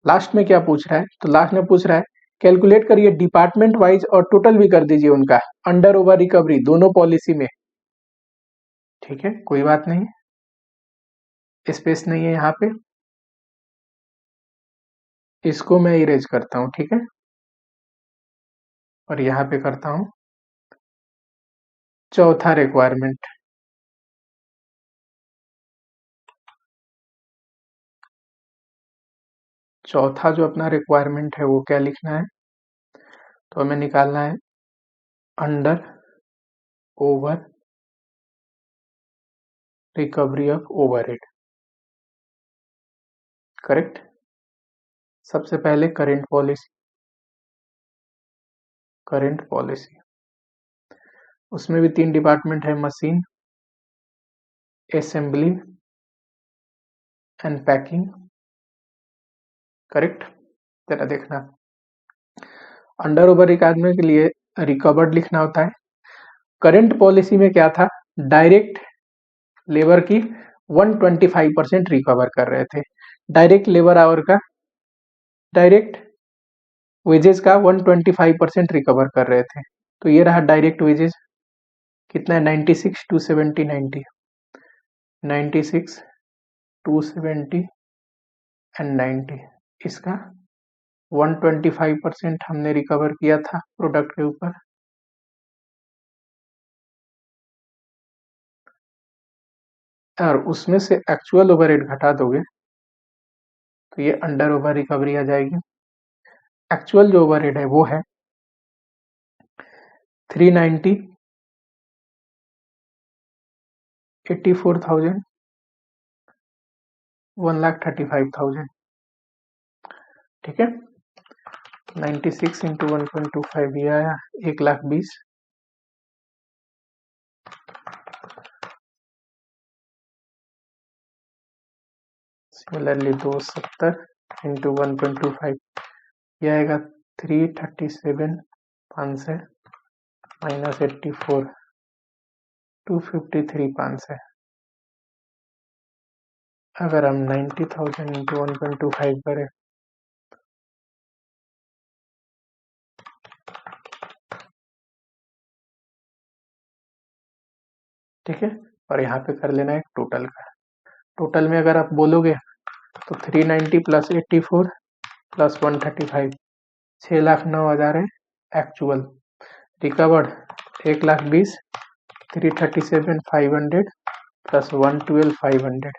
लास्ट में क्या पूछ रहा है, तो लास्ट में पूछ रहा है कैलकुलेट करिए डिपार्टमेंट वाइज और टोटल भी कर दीजिए उनका अंडर ओवर रिकवरी दोनों पॉलिसी में, ठीक है, कोई बात नहीं, स्पेस नहीं है यहाँ पे, इसको मैं इरेज करता हूं, ठीक है, और यहाँ पे करता हूं चौथा रिक्वायरमेंट। चौथा जो अपना रिक्वायरमेंट है वो क्या लिखना है, तो हमें निकालना है under over recovery of overhead, correct. सबसे पहले करंट पॉलिसी, उसमें भी 3 डिपार्टमेंट है, machine, assembly and packing, correct. जरा देखना अंडर ओवर रिकवरी के लिए रिकवर्ड लिखना होता है। करंट पॉलिसी में क्या था, डायरेक्ट लेबर की 125% रिकवर कर रहे थे, डायरेक्ट लेबर आवर का, डायरेक्ट वेजेस का 125% रिकवर कर रहे थे। तो ये रहा डायरेक्ट वेजेस, कितना है 96 270 90, 96 270 एंड 90, इसका 125% हमने रिकवर किया था प्रोडक्ट के ऊपर। और उसमें से एक्चुअल ओवरहेड घटा दोगे तो ये अंडर ओवर रिकवरी आ जाएगी। एक्चुअल जो ओवरहेड है वो है 390, 84,000, 1,35,000, ठीक है। 96 इंटू 1.25 ये आया 1,20,000, सिमिलरली 270 इंटू 1.25 ये आएगा 337,500 माइनस 84 253,500। अगर हम 90,000 इंटू 1.25 करें ठीक है, और यहाँ पे कर लेना है टोटल का। टोटल में अगर आप बोलोगे तो 390 प्लस 84 प्लस 135 6,09,000 है एक्चुअल, रिकवर्ड 1,20,000, 337,500 प्लस 112,500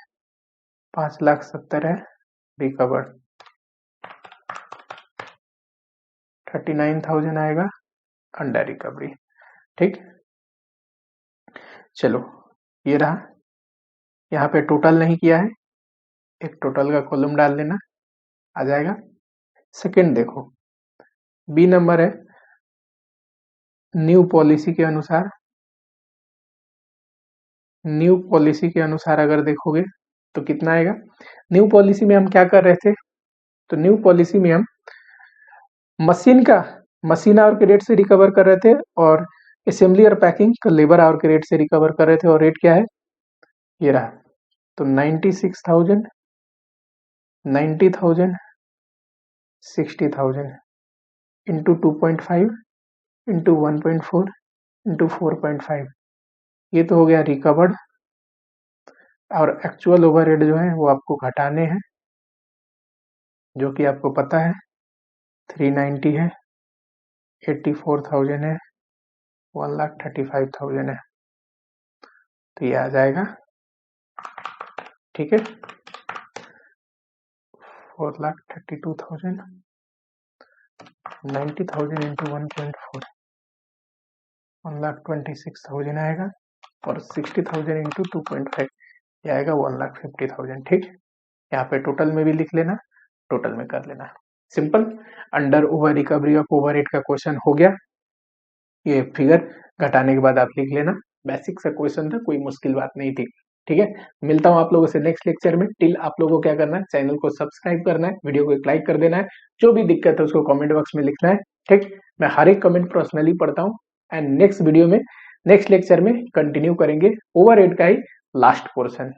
5,70,000 है रिकवर्ड, 39,000 आएगा अंडर रिकवरी, ठीक। चलो ये रहा, यहाँ पे टोटल नहीं किया है, एक टोटल का कॉलम डाल देना आ जाएगा। सेकंड देखो बी नंबर है न्यू पॉलिसी के अनुसार, न्यू पॉलिसी के अनुसार अगर देखोगे तो कितना आएगा। न्यू पॉलिसी में हम क्या कर रहे थे, तो न्यू पॉलिसी में हम मशीन आवर के रेट से रिकवर कर रहे थे और असेंबली और पैकिंग का लेबर आवर के रेट से रिकवर कर रहे थे, और रेट क्या है ये रहा। तो 96,000, 90,000, 60,000 इंटू 2.5 इंटू 1.4 इंटू 4.5 ये तो हो गया रिकवर्ड, और एक्चुअल ओवरहेड जो है वो आपको घटाने हैं, जो कि आपको पता है 390 है, 84,000 है, 1,35,000 है, तो ये आ जाएगा, ठीक है, 4,32,000 90,000 इंटू 1.4 1,26,000 आएगा और 60,000 इंटू 2.5 ये आएगा 1,50,000। ठीक, यहाँ पे टोटल में भी लिख लेना, टोटल में कर लेना। Simple, under over recovery of overhead का क्वेश्चन हो गया। ये फिगर घटाने के बाद आप लिख लेना, बेसिक सा क्वेश्चन था, कोई मुश्किल बात नहीं थी। ठीक है, मिलता हूं आप लोगों से नेक्स्ट लेक्चर में। टिल आप लोगों को क्या करना है, चैनल को सब्सक्राइब करना है, वीडियो को एक लाइक कर देना है, जो भी दिक्कत है उसको कमेंट बॉक्स में लिखना है। ठीक, मैं हर एक कमेंट पर्सनली पढ़ता हूँ। एंड नेक्स्ट वीडियो में, नेक्स्ट लेक्चर में कंटिन्यू करेंगे ओवरहेड का ही लास्ट पोर्शन।